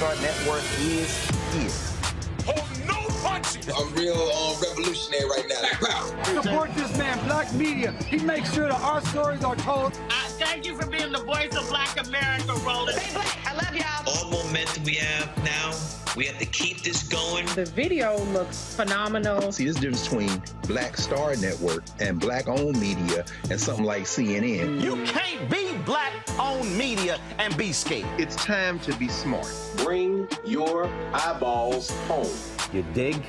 Start Network is here. Oh, no punches! I'm real revolutionary right now. Support this man, Black Media. He makes sure that our stories are told. Thank you for being the voice of Black America, Roland. Stay black. I love y'all. All momentum we have now, we have to keep this going. The video looks phenomenal. See, there's a difference between Black Star Network and Black-owned media and something like CNN. You can't be Black-owned media and be scared. It's time to be smart. Bring your eyeballs home. You dig?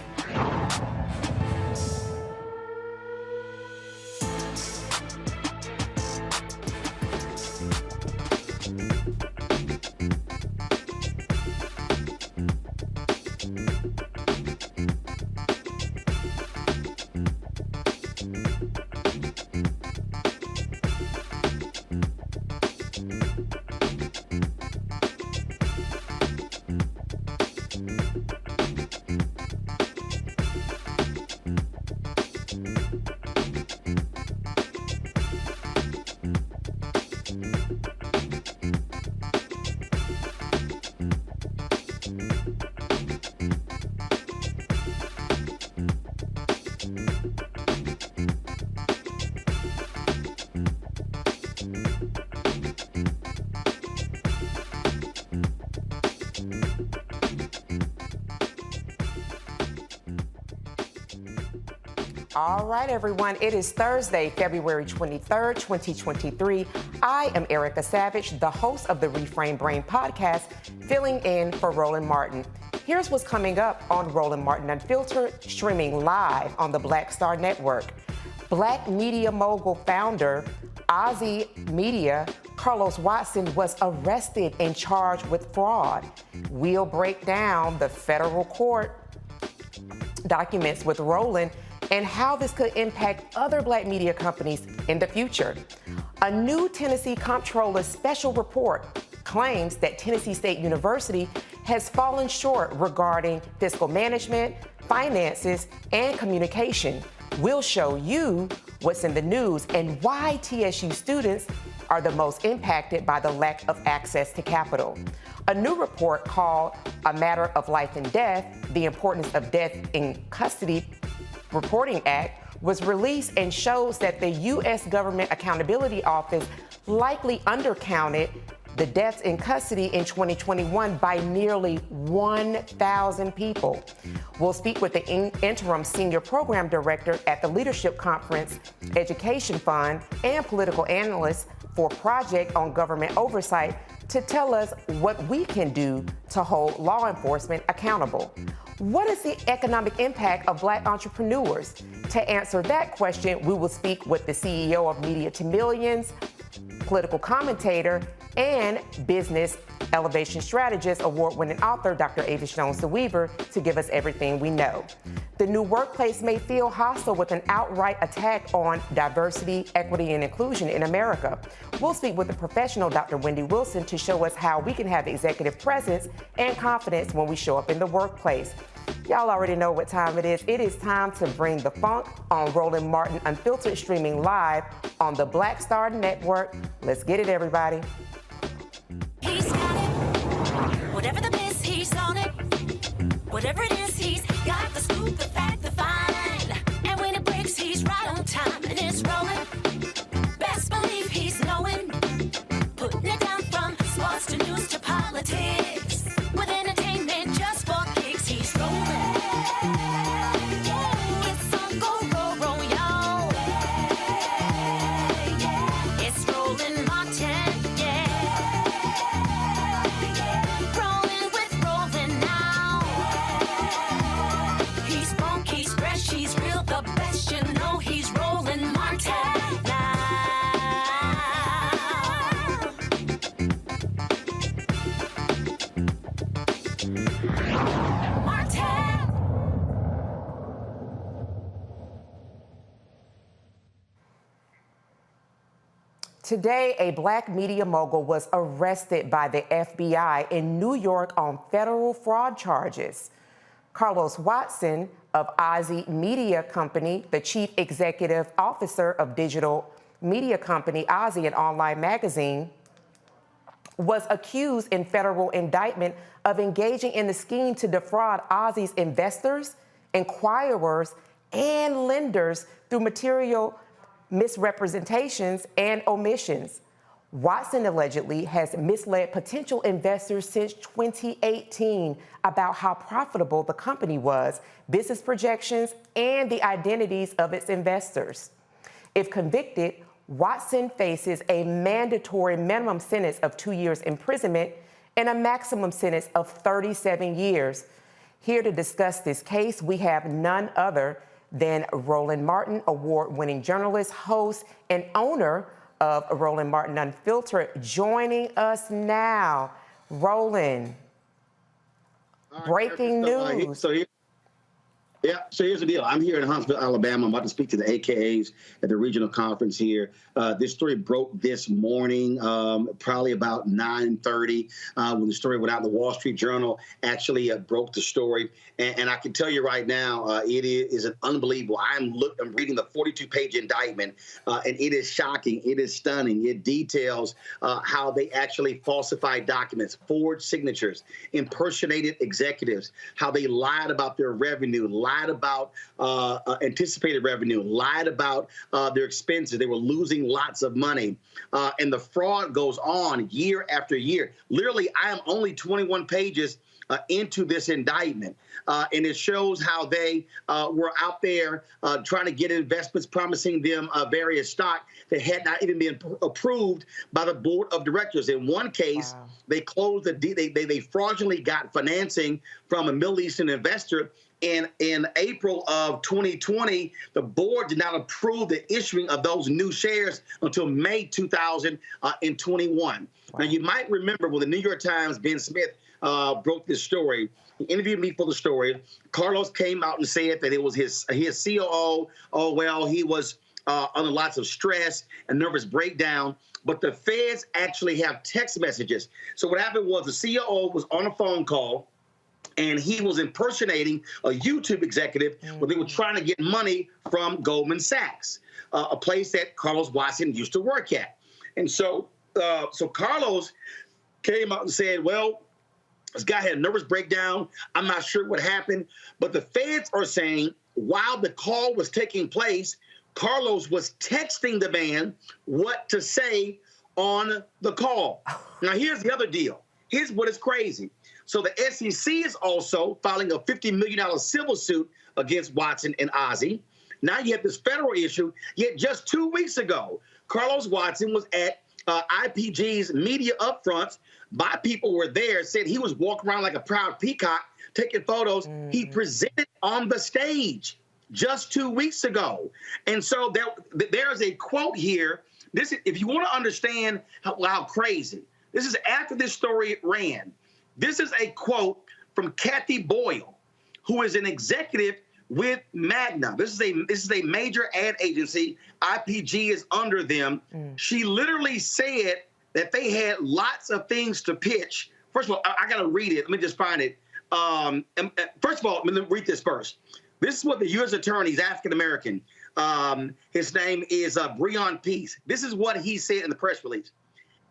All right, everyone. It is Thursday, February 23rd, 2023. I am Erica Savage, the host of the Reframe Brain podcast, filling in for Roland Martin. Here's what's coming up on Roland Martin Unfiltered, streaming live on the Black Star Network. Black media mogul founder, Ozy Media, Carlos Watson, was arrested and charged with fraud. We'll break down the federal court documents with Roland and how this could impact other Black media companies in the future. A new Tennessee Comptroller special report claims that Tennessee State University has fallen short regarding fiscal management, finances, and communication. We'll show you what's in the news and why TSU students are the most impacted by the lack of access to capital. A new report called A Matter of Life and Death, The Importance of Death in Custody Reporting Act, was released and shows that the U.S. Government Accountability Office likely undercounted the deaths in custody in 2021 by nearly 1,000 people. We'll speak with the Interim Senior Program Director at the Leadership Conference Education Fund and Political Analyst for Project on Government Oversight to tell us what we can do to hold law enforcement accountable. What is the economic impact of Black entrepreneurs? To answer that question, we will speak with the CEO of Media to Millions, political commentator, and business elevation strategist, award-winning author, Dr. Avis Jones-DeWeaver, to give us everything we know. The new workplace may feel hostile with an outright attack on diversity, equity, and inclusion in America. We'll speak with the professional, Dr. Wendy Wilson, to show us how we can have executive presence and confidence when we show up in the workplace. Y'all already know what time it is. It is time to bring the funk on Roland Martin Unfiltered, streaming live on the Black Star Network. Let's get it, everybody. He's got it. Whatever the biz, he's on it. Whatever it is, he's got the scoop, the fact, the find. And when it breaks, he's right on time and it's rolling. Best believe he's knowing. Putting it down from sports to news to politics. With entertainment just for kicks, he's rolling. It's on go, roll, y'all. It's Roland Martin, rolling with Roland now. He's funky, he's fresh, he's real, the best, you know he's Roland Martin now. Today, a Black media mogul was arrested by the FBI in New York on federal fraud charges. Carlos Watson of Ozy Media Company, the chief executive officer of digital media company Ozy, an online magazine, was accused in federal indictment of engaging in the scheme to defraud Ozy's investors, inquirers, and lenders through material misrepresentations and omissions. Watson allegedly has misled potential investors since 2018 about how profitable the company was, business projections, and the identities of its investors. If convicted, Watson faces a mandatory minimum sentence of 2 years imprisonment and a maximum sentence of 37 years. Here to discuss this case, we have none other than Roland Martin, award-winning journalist, host, and owner of Roland Martin Unfiltered, joining us now. Roland, breaking news. So here's the deal. I'm here in Huntsville, Alabama. I'm about to speak to the AKAs at the regional conference here. This story broke this morning, probably about 9:30, when the story went out. The Wall Street Journal actually broke the story. And I can tell you right now, it is an unbelievable. I'm reading the 42-page indictment, and it is shocking. It is stunning. It details how they actually falsified documents, forged signatures, impersonated executives, how they lied about their revenue, lied about anticipated revenue, lied about their expenses. They were losing lots of money. And the fraud goes on year after year. Literally, I am only 21 pages into this indictment. And it shows how they were out there trying to get investments, promising them various stock that had not even been approved by the board of directors. In one case, they closed the deal. They fraudulently got financing from a Middle Eastern investor. In April of 2020, the board did not approve the issuing of those new shares until May 2021. Wow. Now, you might remember when the New York Times, Ben Smith, broke this story. He interviewed me for the story. Carlos came out and said that it was his COO. Oh, well, he was under lots of stress and nervous breakdown. But the feds actually have text messages. So what happened was the COO was on a phone call, and he was impersonating a YouTube executive where they were trying to get money from Goldman Sachs, a place that Carlos Watson used to work at. And so Carlos came out and said, well, this guy had a nervous breakdown. I'm not sure what happened. But the feds are saying while the call was taking place, Carlos was texting the man what to say on the call. Now, here's the other deal. Here's what is crazy. So the SEC is also filing a $50 million civil suit against Watson and Ozzie. Now you have this federal issue. Yet just 2 weeks ago, Carlos Watson was at IPG's media upfronts. My people were there, said he was walking around like a proud peacock, taking photos. He presented on the stage just 2 weeks ago. And so there's a quote here. This is, if you want to understand how crazy, this is after this story ran. This is a quote from Kathy Boyle, who is an executive with Magna. This is a major ad agency. IPG is under them. She literally said that they had lots of things to pitch. First of all, I got to read it. Let me just find it. First of all, let me read this first. This is what the U.S. attorney is African-American. His name is Breon Peace. This is what he said in the press release.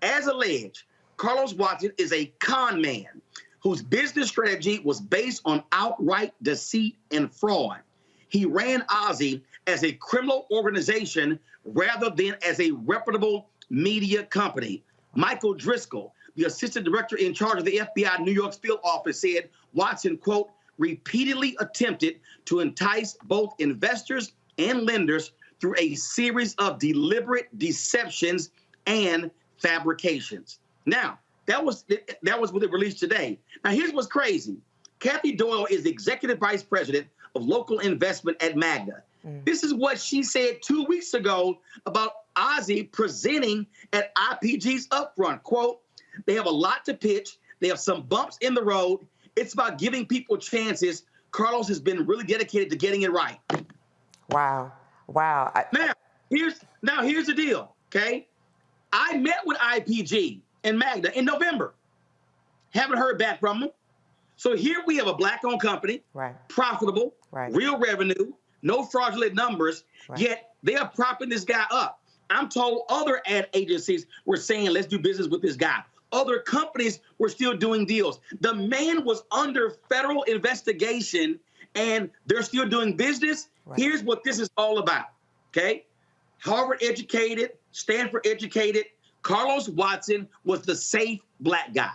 As alleged, Carlos Watson is a con man whose business strategy was based on outright deceit and fraud. He ran Ozzie as a criminal organization rather than as a reputable media company. Michael Driscoll, the assistant director in charge of the FBI New York's field office, said Watson, quote, repeatedly attempted to entice both investors and lenders through a series of deliberate deceptions and fabrications. Now, that was what they released today. Now, here's what's crazy. Kathy Doyle is the executive vice president of local investment at Magna. This is what she said 2 weeks ago about Ozzie presenting at IPG's upfront. Quote, they have a lot to pitch. They have some bumps in the road. It's about giving people chances. Carlos has been really dedicated to getting it right. Wow. Wow. Now here's the deal, okay? I met with IPG and Magna in November. Haven't heard back from them. So here we have a black-owned company, profitable, real revenue, no fraudulent numbers, yet they are propping this guy up. I'm told other ad agencies were saying, let's do business with this guy. Other companies were still doing deals. The man was under federal investigation, and they're still doing business. Here's what this is all about, okay? Harvard educated, Stanford educated, Carlos Watson was the safe black guy.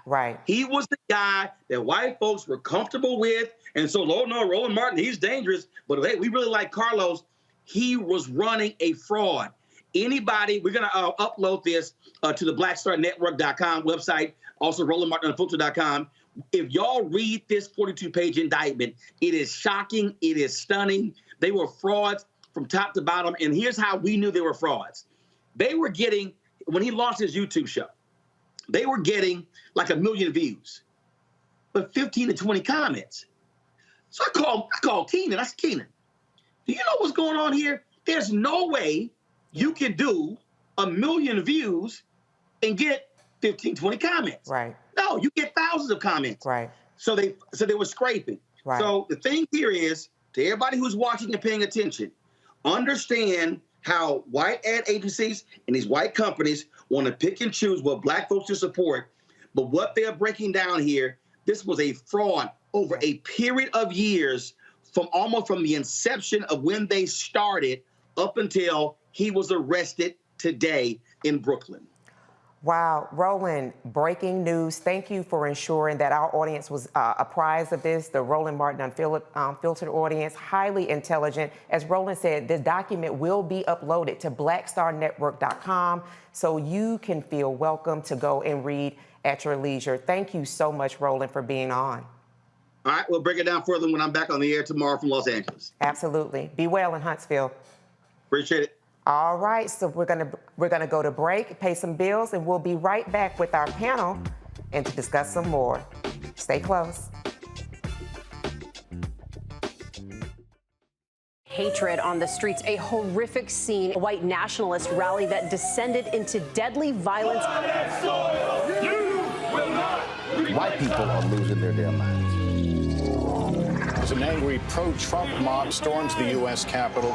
He was the guy that white folks were comfortable with. And so, oh no, Roland Martin, he's dangerous. But hey, we really like Carlos. He was running a fraud. Anybody, we're going to upload this to the blackstarnetwork.com website, also RolandMartinFilter.com. If y'all read this 42-page indictment, it is shocking. It is stunning. They were frauds from top to bottom. And here's how we knew they were frauds. They were getting, when he launched his YouTube show, they were getting like 1 million views, but 15 to 20 comments. So I called Keenan. I said, Keenan, do you know what's going on here? There's no way you can do 1 million views and get 15, 20 comments. No, you get thousands of comments. So they were scraping. So the thing here is, to everybody who's watching and paying attention, understand how white ad agencies and these white companies want to pick and choose what black folks to support. But what they're breaking down here, this was a fraud over a period of years from the inception of when they started up until he was arrested today in Brooklyn. Wow, Roland, breaking news. Thank you for ensuring that our audience was apprised of this. The Roland Martin Unfiltered audience, highly intelligent. As Roland said, the document will be uploaded to blackstarnetwork.com, so you can feel welcome to go and read at your leisure. Thank you so much, Roland, for being on. All right, we'll break it down further when I'm back on the air tomorrow from Los Angeles. Absolutely. Be well in Huntsville. Appreciate it. All right, so we're gonna go to break, pay some bills, and we'll be right back with our panel and to discuss some more. Stay close. Hatred on the streets, a horrific scene, a white nationalist rally that descended into deadly violence. White people are losing their damn minds. As an angry pro-Trump mob storms the U.S. Capitol,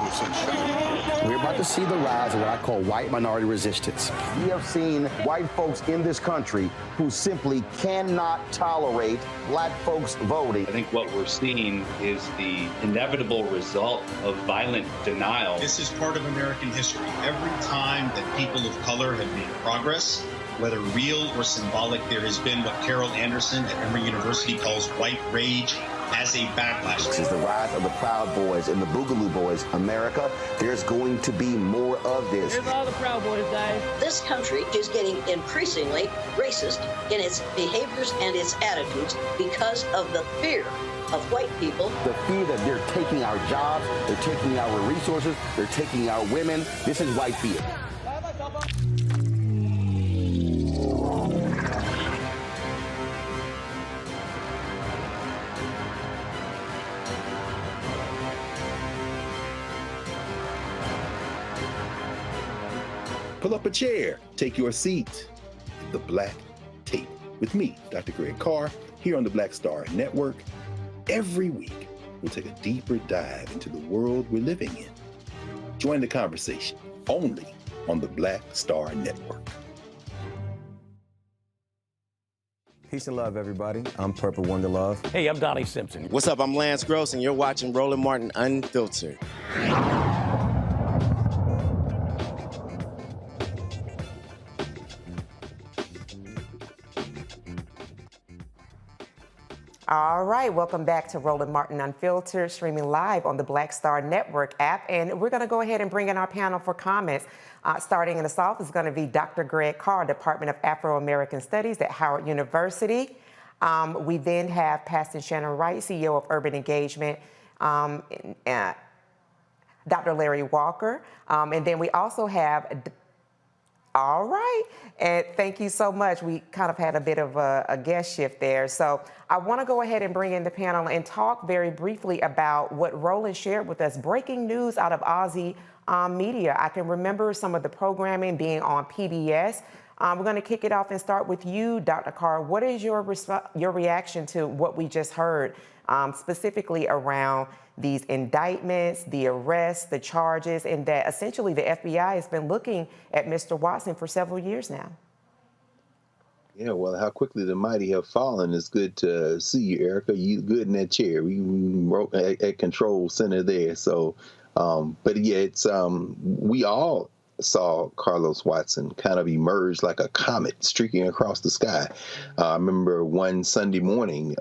We're about to see the rise of what I call white minority resistance. We have seen white folks in this country who simply cannot tolerate black folks voting. I think what we're seeing is the inevitable result of violent denial. This is part of American history. Every time that people of color have made progress, whether real or symbolic, there has been what Carol Anderson at Emory University calls white rage as a backlash. This is the rise of the Proud Boys and the Boogaloo Boys. America, there's going to be more of this. Here's all the Proud Boys, guys. This country is getting increasingly racist in its behaviors and its attitudes because of the fear of white people. The fear that they're taking our jobs, they're taking our resources, they're taking our women. This is white fear. Pull up a chair, take your seat. The Black Tape with me, Dr. Greg Carr, here on the Black Star Network. Every week, we'll take a deeper dive into the world we're living in. Join the conversation only on the Black Star Network. Peace and love, everybody. I'm Purple Wonder Love. Hey, I'm Donnie Simpson. What's up? I'm Lance Gross, and you're watching Roland Martin Unfiltered. All right, welcome back to Roland Martin Unfiltered, streaming live on the Black Star Network app. And we're going to go ahead and bring in our panel for comments. Starting in us off is going to be Dr. Greg Carr, Department of Afro-American Studies at Howard University. We then have Pastor Shannon Wright, CEO of Urban Engagement, Dr. Larry Walker. And then we also have... All right, and thank you so much. We kind of had a bit of a guest shift there. So I want to go ahead and bring in the panel and talk very briefly about what Roland shared with us, breaking news out of Aussie media. I can remember some of the programming being on PBS. We're going to kick it off and start with you, Dr. Carr. What is your reaction to what we just heard, specifically around these indictments, the arrests, the charges, and that essentially the FBI has been looking at Mr. Watson for several years now? Yeah, well, how quickly the mighty have fallen. It's good to see you, Erica. You good in that chair. We wrote at Control Center there. So, but yeah, it's we all saw Carlos Watson kind of emerge like a comet streaking across the sky. I remember one Sunday morning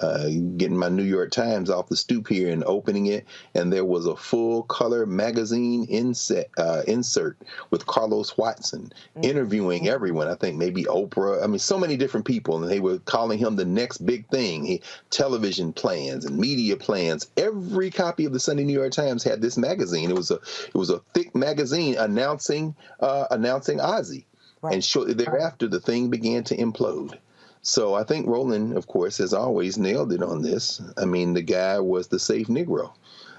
getting my New York Times off the stoop here and opening it, and there was a full color magazine insert with Carlos Watson interviewing everyone. I think maybe Oprah. I mean, so many different people, and they were calling him the next big thing. Television plans and media plans. Every copy of the Sunday New York Times had this magazine. It was a thick magazine announcing Ozzy. Right. And shortly thereafter, the thing began to implode. So I think Roland, of course, has always nailed it on this. I mean, the guy was the safe Negro.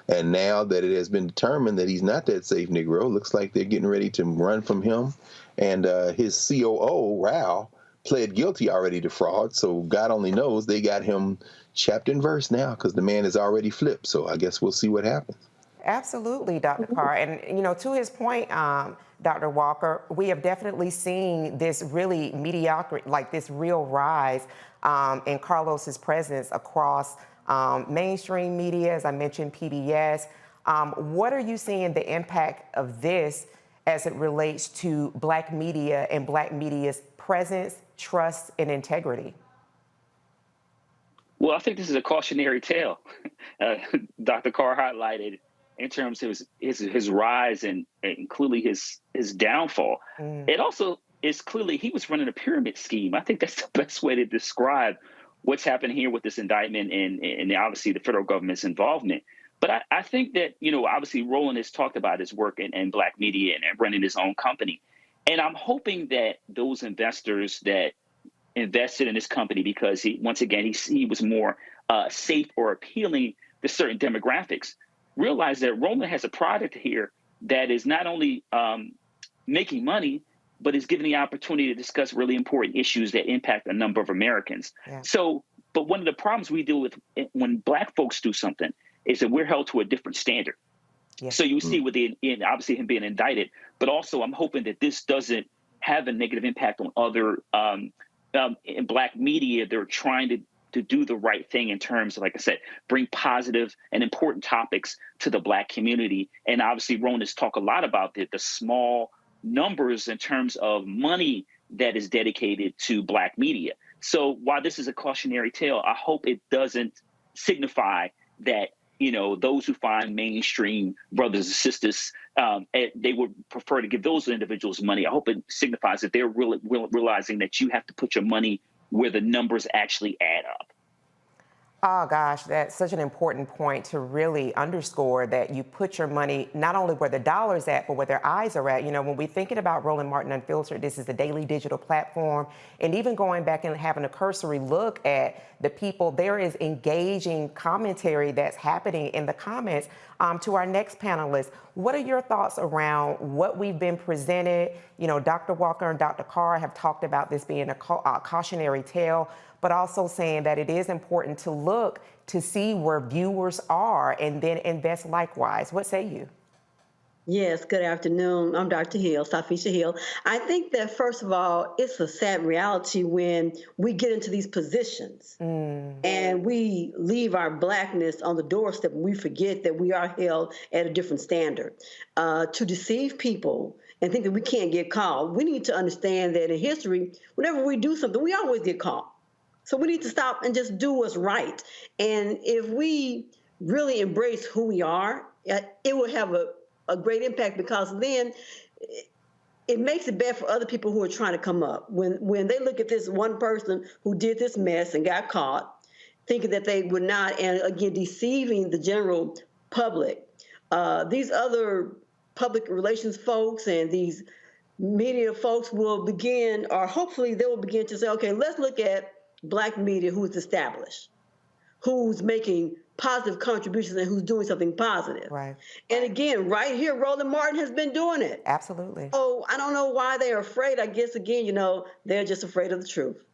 And now that it has been determined that he's not that safe Negro, looks like they're getting ready to run from him. And his COO, Rao, pled guilty already to fraud. So God only knows they got him chapter and verse now because the man is already flipped. So I guess we'll see what happens. Absolutely, Dr. Carr. And, you know, to his point, Dr. Walker, we have definitely seen this really mediocre, like this real rise in Carlos's presence across mainstream media, as I mentioned, PBS. What are you seeing the impact of this as it relates to Black media and Black media's presence, trust, and integrity? Well, I think this is a cautionary tale. Dr. Carr highlighted in terms of his rise and clearly his downfall. It also is clearly he was running a pyramid scheme. I think that's the best way to describe what's happened here with this indictment and obviously the federal government's involvement. But I think that, obviously Roland has talked about his work in black media and running his own company. And I'm hoping that those investors that invested in this company because he was more safe or appealing to certain demographics, realize that Roland has a product here that is not only making money, but is given the opportunity to discuss really important issues that impact a number of Americans. Yeah. But one of the problems we deal with when black folks do something is that we're held to a different standard. Yeah. So you see with obviously him being indicted, but also I'm hoping that this doesn't have a negative impact on other in black media. They're trying to do the right thing in terms of, like I said, bring positive and important topics to the black community. And obviously Roland has talked a lot about the small numbers in terms of money that is dedicated to black media. So while this is a cautionary tale, I hope it doesn't signify that, those who find mainstream brothers and sisters, they would prefer to give those individuals money. I hope it signifies that they're realizing that you have to put your money where the numbers actually add up. Oh, gosh, that's such an important point to really underscore, that you put your money not only where the dollar's at, but where their eyes are at. When we're thinking about Roland Martin Unfiltered, this is a daily digital platform. And even going back and having a cursory look at the people, there is engaging commentary that's happening in the comments. To our next panelist, what are your thoughts around what we've been presented? Dr. Walker and Dr. Carr have talked about this being a cautionary tale, but also saying that it is important to look to see where viewers are and then invest likewise. What say you? Yes, good afternoon. I'm Dr. Hill, Safisha Hill. I think that, first of all, it's a sad reality when we get into these positions and we leave our blackness on the doorstep and we forget that we are held at a different standard. To deceive people and think that we can't get caught, we need to understand that in history, whenever we do something, we always get caught. So we need to stop and just do what's right. And if we really embrace who we are, it will have a great impact, because then it makes it bad for other people who are trying to come up. When they look at this one person who did this mess and got caught, thinking that they would not, and again, deceiving the general public, these other public relations folks and these media folks will begin, or hopefully they will begin to say, okay, let's look at black media who's established, who's making positive contributions and who's doing something positive. Right. And again, right here, Roland Martin has been doing it. Absolutely. So I don't know why they're afraid. I guess, again, they're just afraid of the truth.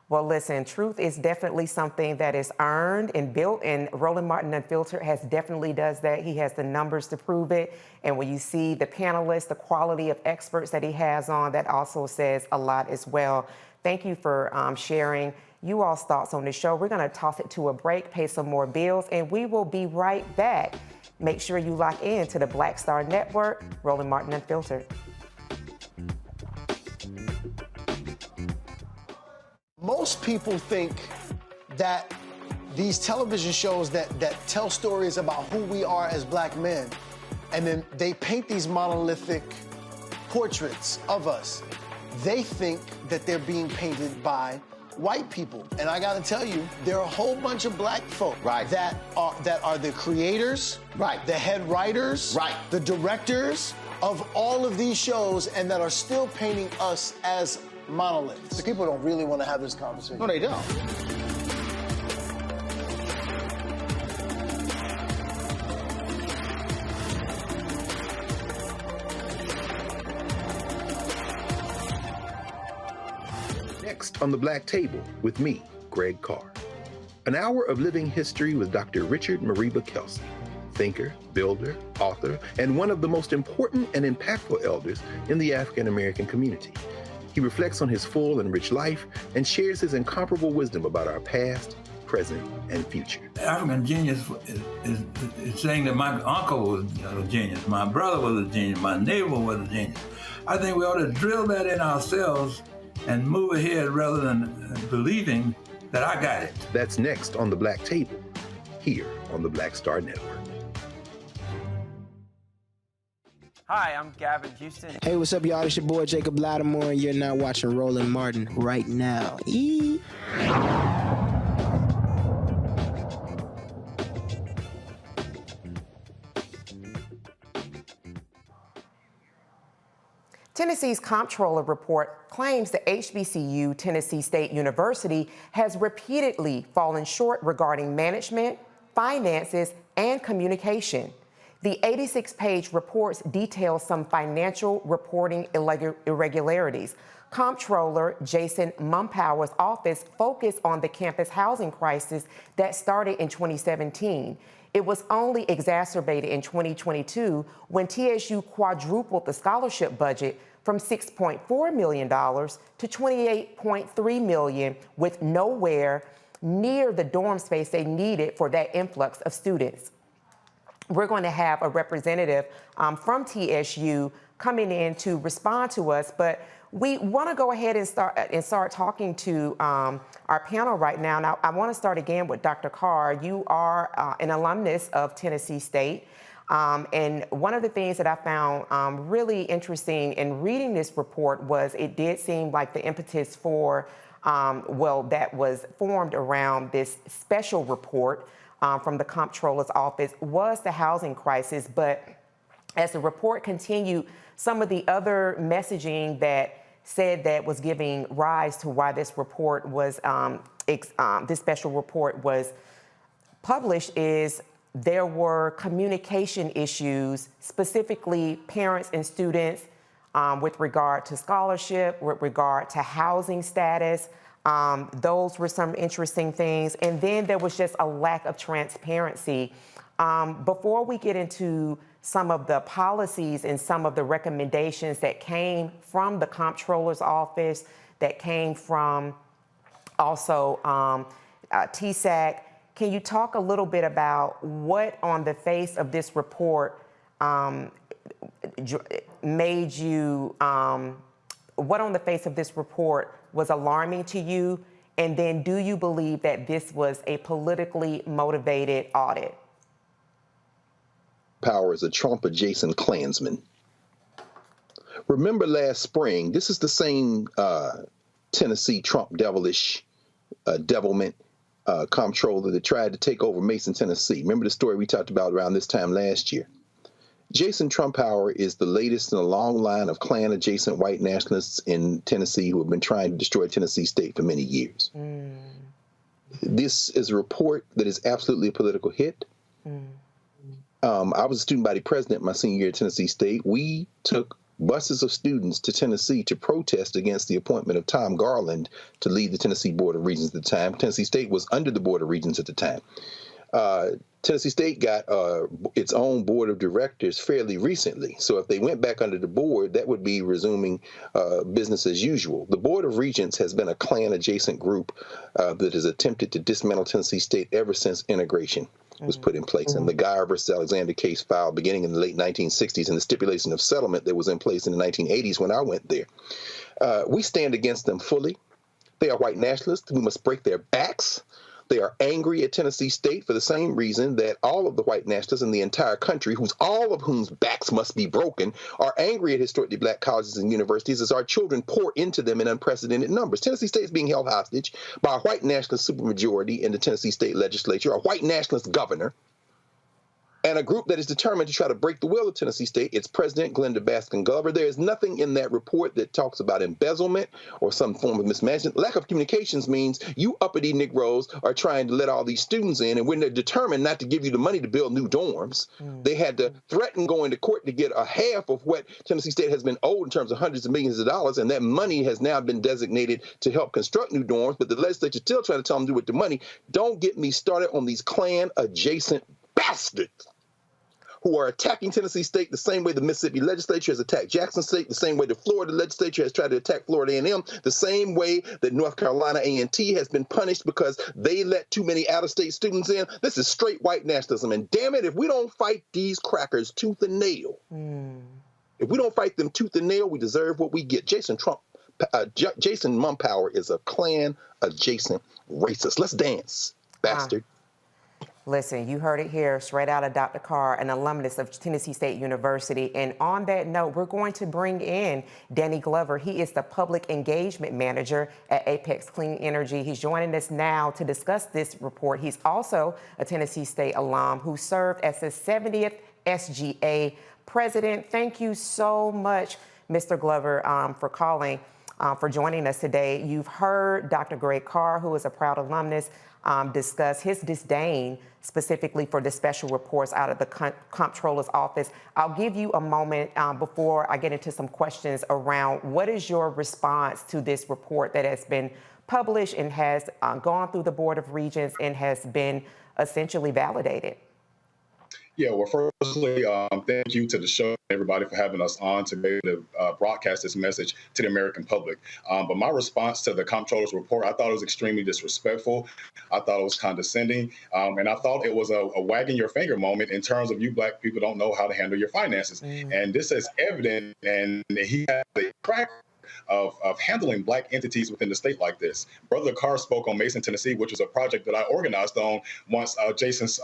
Well, listen, truth is definitely something that is earned and built, and Roland Martin Unfiltered definitely does that. He has the numbers to prove it. And when you see the panelists, the quality of experts that he has on, that also says a lot as well. Thank you for sharing you all's thoughts on the show. We're going to toss it to a break, pay some more bills, and we will be right back. Make sure you lock in to the Black Star Network, Roland Martin Unfiltered. Most people think that these television shows that tell stories about who we are as black men, and then they paint these monolithic portraits of us. They think that they're being painted by white people. And I gotta tell you, there are a whole bunch of black folk that are the creators, the head writers, the directors of all of these shows, and that are still painting us as monoliths. The people don't really want to have this conversation. No, they don't. Next on the Black Table with me, Greg Carr. An hour of living history with Dr. Richard Mariba Kelsey, thinker, builder, author, and one of the most important and impactful elders in the African American community. He reflects on his full and rich life and shares his incomparable wisdom about our past, present, and future. African genius is saying that my uncle was a genius, my brother was a genius, my neighbor was a genius. I think we ought to drill that in ourselves and move ahead rather than believing that I got it. That's next on The Black Table, here on the Black Star Network. Hi, I'm Gavin Houston. Hey, what's up, y'all? It's your boy Jacob Lattimore, and you're now watching Roland Martin right now. Tennessee's Comptroller report claims the HBCU, Tennessee State University, has repeatedly fallen short regarding management, finances, and communication. The 86-page report details some financial reporting irregularities. Comptroller Jason Mumpower's office focused on the campus housing crisis that started in 2017. It was only exacerbated in 2022 when TSU quadrupled the scholarship budget from $6.4 million to $28.3 million, with nowhere near the dorm space they needed for that influx of students. We're going to have a representative from TSU coming in to respond to us, but we want to go ahead and start talking to our panel right now. Now, I want to start again with Dr. Carr. You are an alumnus of Tennessee State, and one of the things that I found really interesting in reading this report was it did seem like the impetus for, that was formed around this special report from the Comptroller's office was the housing crisis. But as the report continued, some of the other messaging that said that was giving rise to why this report was, this special report was published is there were communication issues, specifically parents and students with regard to scholarship, with regard to housing status. Those were some interesting things. And then there was just a lack of transparency. Before we get into some of the policies and some of the recommendations that came from the Comptroller's office, that came from also TSAC, can you talk a little bit about what on the face of this report made you, what on the face of this report was alarming to you? And then do you believe that this was a politically motivated audit? Power is a Trump-adjacent Klansman. Remember last spring, this is the same Tennessee Trump devilish devilment comptroller that tried to take over Mason, Tennessee. Remember the story we talked about around this time last year? Jason Trumpauer is the latest in a long line of Klan-adjacent white nationalists in Tennessee who have been trying to destroy Tennessee State for many years. This is a report that is absolutely a political hit. I was a student body president my senior year at Tennessee State. We took buses of students to Tennessee to protest against the appointment of Tom Garland to lead the Tennessee Board of Regents at the time. Tennessee State was under the Board of Regents at the time. Tennessee State got its own board of directors fairly recently. So if they went back under the board, that would be resuming business as usual. The Board of Regents has been a Klan-adjacent group that has attempted to dismantle Tennessee State ever since integration was put in place. And the Guyer versus Alexander case filed beginning in the late 1960s and the stipulation of settlement that was in place in the 1980s when I went there. We stand against them fully. They are white nationalists. We must break their backs. They are angry at Tennessee State for the same reason that all of the white nationalists in the entire country, all of whose backs must be broken, are angry at historically black colleges and universities as our children pour into them in unprecedented numbers. Tennessee State is being held hostage by a white nationalist supermajority in the Tennessee State legislature, a white nationalist governor, and a group that is determined to try to break the will of Tennessee State. Its president, Glenda Baskin-Glover. There is nothing in that report that talks about embezzlement or some form of mismanagement. Lack of communications means you uppity Negroes are trying to let all these students in, and when they're determined not to give you the money to build new dorms, they had to threaten going to court to get a half of what Tennessee State has been owed in terms of hundreds of millions of dollars, and that money has now been designated to help construct new dorms, but the legislature still trying to tell them to do with the money. Don't get me started on these Klan-adjacent bastards who are attacking Tennessee State the same way the Mississippi legislature has attacked Jackson State, the same way the Florida legislature has tried to attack Florida A&M, the same way that North Carolina A&T has been punished because they let too many out-of-state students in. This is straight white nationalism. And damn it, if we don't fight these crackers tooth and nail, if we don't fight them tooth and nail, we deserve what we get. Jason Trump Jason Mumpower is a Klan adjacent racist. Let's dance, bastard. Listen, you heard it here, straight out of Dr. Carr, an alumnus of Tennessee State University. And on that note, we're going to bring in Danny Glover. He is the Public Engagement Manager at Apex Clean Energy. He's joining us now to discuss this report. He's also a Tennessee State alum who served as the 70th SGA president. Thank you so much, Mr. Glover, for joining us today. You've heard Dr. Greg Carr, who is a proud alumnus, discuss his disdain specifically for the special reports out of the Comptroller's office. I'll give you a moment before I get into some questions around what is your response to this report that has been published and has gone through the Board of Regents and has been essentially validated. Yeah, well, firstly, thank you to the show, everybody, for having us on to be able to broadcast this message to the American public. But my response to the Comptroller's report, I thought it was extremely disrespectful. I thought it was condescending. And I thought it was a wagging your finger moment in terms of you Black people don't know how to handle your finances. And this is evident, and he has a track of handling Black entities within the state like this. Brother Carr spoke on Mason, Tennessee, which was a project that I organized on once Jason's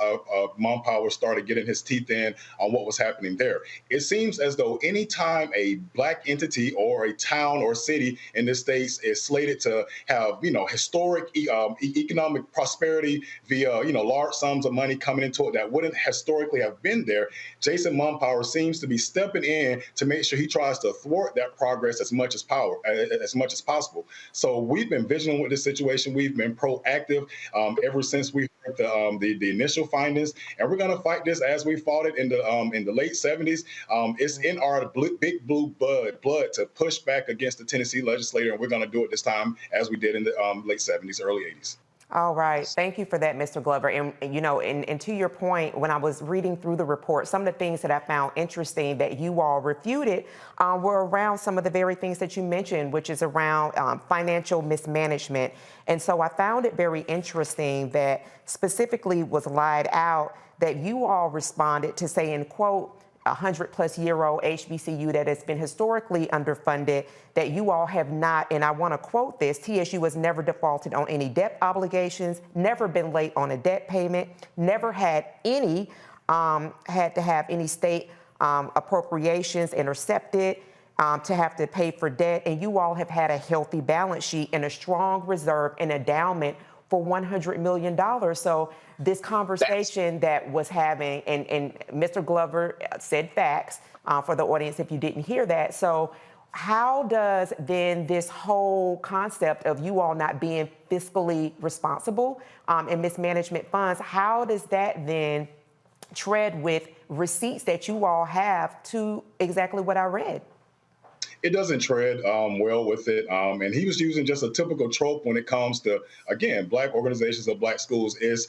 Mumpower started getting his teeth in on what was happening there. It seems as though any time a Black entity or a town or city in this state is slated to have, historic economic prosperity via, large sums of money coming into it that wouldn't historically have been there, Jason Mumpower seems to be stepping in to make sure he tries to thwart that progress as much as possible. So we've been vigilant with this situation. We've been proactive ever since we heard the initial findings, and we're going to fight this as we fought it in the late 70s. It's in our big blue blood to push back against the Tennessee legislature, and we're going to do it this time as we did in the late 70s, early 80s. All right. Thank you for that, Mr. Glover. And, and to your point, when I was reading through the report, some of the things that I found interesting that you all refuted were around some of the very things that you mentioned, which is around financial mismanagement. And so I found it very interesting that specifically was lied out that you all responded to say, in quote, 100-plus-year-old HBCU that has been historically underfunded, that you all have not, and I want to quote this, TSU has never defaulted on any debt obligations, never been late on a debt payment, never had to have any state appropriations intercepted to have to pay for debt, and you all have had a healthy balance sheet and a strong reserve and endowment for $100 million. So this conversation that was having, and Mr. Glover said facts for the audience if you didn't hear that. So how does then this whole concept of you all not being fiscally responsible and mismanagement funds, how does that then tread with receipts that you all have to exactly what I read? It doesn't tread well with it. And he was using just a typical trope when it comes to, again, Black organizations or Black schools is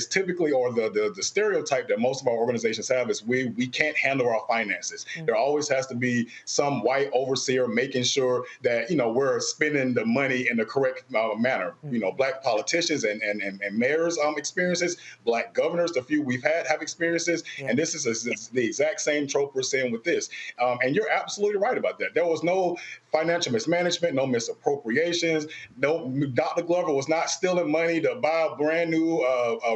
typically, or the stereotype that most of our organizations have is we can't handle our finances. There always has to be some white overseer making sure that, we're spending the money in the correct manner. Black politicians and mayors experiences, Black governors, the few we've had have experiences. And this is the exact same trope we're seeing with this. And you're absolutely right about that. There was no financial mismanagement, no misappropriations. No, Dr. Glover was not stealing money to buy a brand new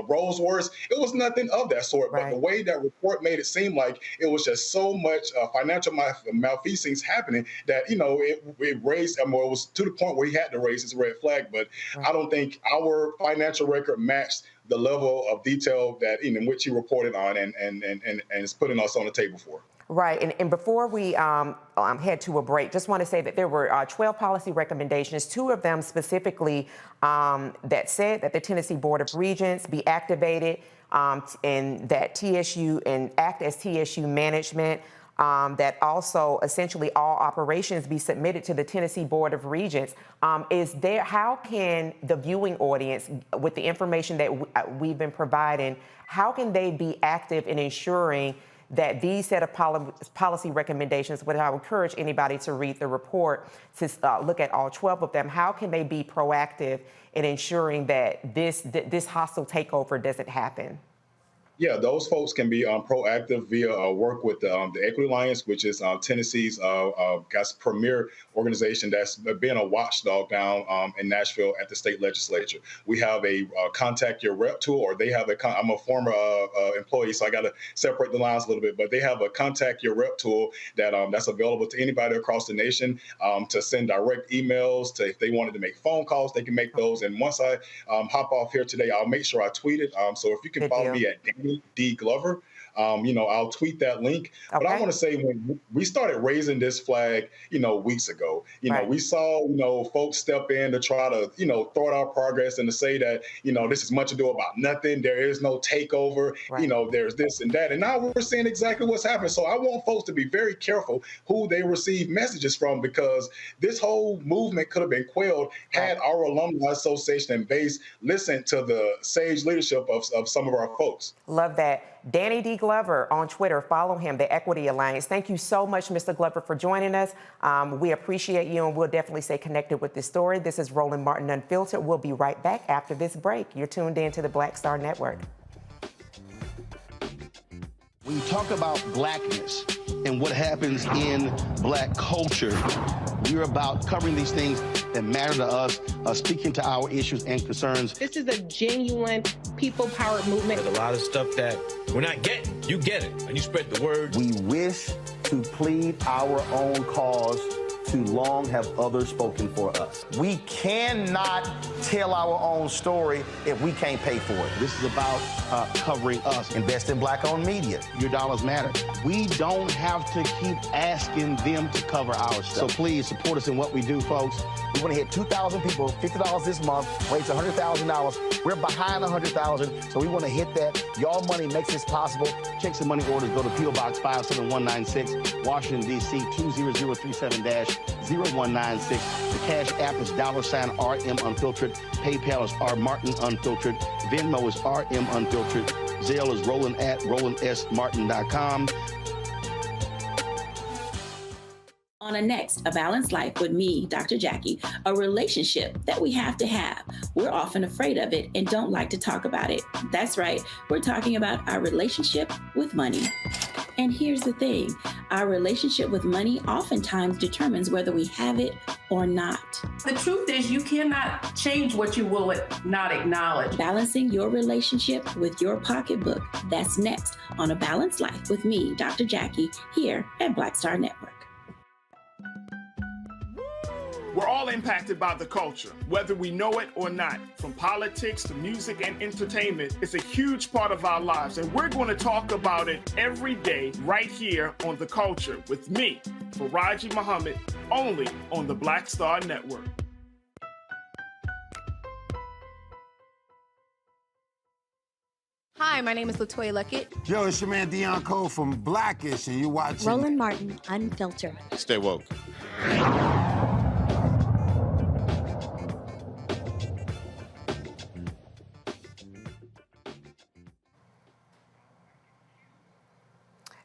Rolls Royce. It was nothing of that sort. Right. But the way that report made it seem like it was just so much financial malfeasance happening that, it raised, it was to the point where he had to raise his red flag. But I don't think our financial record matched the level of detail that in which he reported on and is putting us on the table for. Right. And before we head to a break, just want to say that there were 12 policy recommendations, 2 of them specifically that said that the Tennessee Board of Regents be activated and that TSU and act as TSU management, that also essentially all operations be submitted to the Tennessee Board of Regents. How can the viewing audience, with the information that we've been providing, how can they be active in ensuring that these set of policy recommendations, which I would encourage anybody to read the report, to look at all 12 of them, how can they be proactive in ensuring that this hostile takeover doesn't happen? Yeah, those folks can be proactive via work with the Equity Alliance, which is Tennessee's premier organization that's been a watchdog down in Nashville at the state legislature. We have a contact your rep tool, or they have I'm a former employee, so I got to separate the lines a little bit, but they have a contact your rep tool that's available to anybody across the nation to send direct emails. If they wanted to make phone calls, they can make those. And once I hop off here today, I'll make sure I tweet it. So if you can follow me at Danny D. Glover, I'll tweet that link. But I want to say, when we started raising this flag, weeks ago, we saw, folks step in to try to, thwart our progress and to say that, this is much ado about nothing. There is no takeover. There's this and that. And now we're seeing exactly what's happening. So I want folks to be very careful who they receive messages from, because this whole movement could have been quelled had our alumni association and base listened to the sage leadership of some of our folks. Love that. Danny D. Glover on Twitter. Follow him, the Equity Alliance. Thank you so much, Mr. Glover, for joining us. We appreciate you, and we'll definitely stay connected with this story. This is Roland Martin Unfiltered. We'll be right back after this break. You're tuned in to the Black Star Network. When you talk about blackness and what happens in black culture, we're about covering these things that matter to us, speaking to our issues and concerns. This is a genuine people-powered movement. There's a lot of stuff that we're not getting. You get it, and you spread the word. We wish to plead our own cause. Too long have others spoken for us. We cannot tell our own story if we can't pay for it. This is about covering us. Invest in black-owned media. Your dollars matter. We don't have to keep asking them to cover our stuff. So please support us in what we do, folks. We want to hit 2,000 people, $50 this month, raise $100,000. We're behind 100,000, so we want to hit that. Y'all money makes this possible. Checks and money orders go to P.O. Box 57196, Washington, D.C. 20037-0196. The Cash App is $RM Unfiltered. PayPal is R Martin Unfiltered. Venmo is RM Unfiltered. Zelle is Roland at RolandSMartin.com. On a next, A Balanced Life with me, Dr. Jackie, a relationship that we have to have. We're often afraid of it and don't like to talk about it. That's right, we're talking about our relationship with money. And here's the thing, our relationship with money oftentimes determines whether we have it or not. The truth is you cannot change what you will not acknowledge. Balancing your relationship with your pocketbook. That's next on A Balanced Life with me, Dr. Jackie, here at Black Star Network. We're all impacted by the culture, whether we know it or not. From politics to music and entertainment, it's a huge part of our lives, and we're going to talk about it every day right here on The Culture with me, Faraji Muhammad, only on the Black Star Network. Hi, my name is LaToya Luckett. Yo, it's your man Deion Cole from Blackish, and you're watching Roland Martin Unfiltered. Stay woke.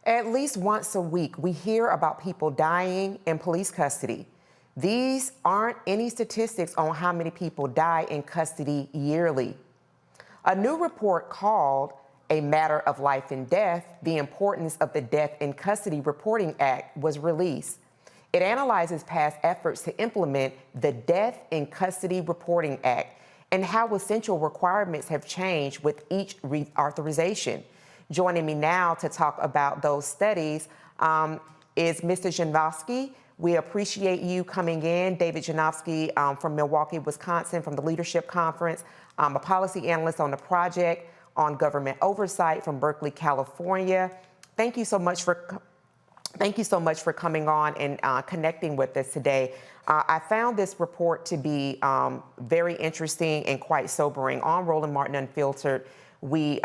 At least once a week, we hear about people dying in police custody. These aren't any statistics on how many people die in custody yearly. A new report called A Matter of Life and Death, the Importance of the Death in Custody Reporting Act was released. It analyzes past efforts to implement the Death in Custody Reporting Act and how essential requirements have changed with each reauthorization. Joining me now to talk about those studies is Mr. Janowski. We appreciate you coming in. David Janowski from Milwaukee, Wisconsin, from the Leadership Conference, a policy analyst on the project on government oversight from Berkeley, California. Thank you so much for coming on and connecting with us today. I found this report to be very interesting and quite sobering. On Roland Martin Unfiltered, we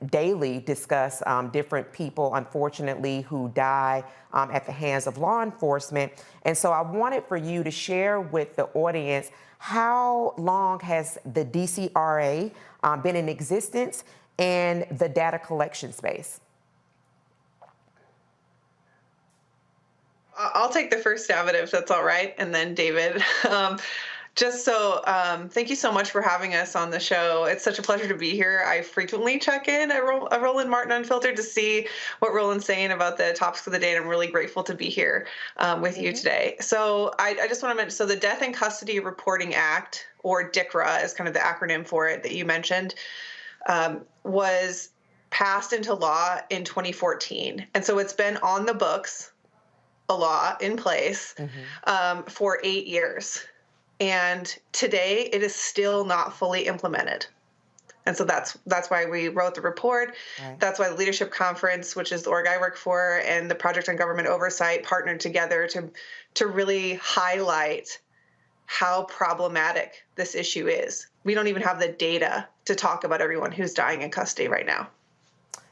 daily discuss different people, unfortunately, who die at the hands of law enforcement. And so I wanted for you to share with the audience, how long has the DCRA been in existence and the data collection space? I'll take the first stab at it if that's all right, and then David. Thank you so much for having us on the show. It's such a pleasure to be here. I frequently check in at Roland Martin Unfiltered to see what Roland's saying about the topics of the day, and I'm really grateful to be here with you today. So I just want to mention, so the Death in Custody Reporting Act, or DICRA is kind of the acronym for it that you mentioned, was passed into law in 2014. And so it's been on the books, a law in place, for 8 years. And today it is still not fully implemented. And so that's why we wrote the report. Right. That's why the Leadership Conference, which is the org I work for, and the Project on Government Oversight partnered together to really highlight how problematic this issue is. We don't even have the data to talk about everyone who's dying in custody right now.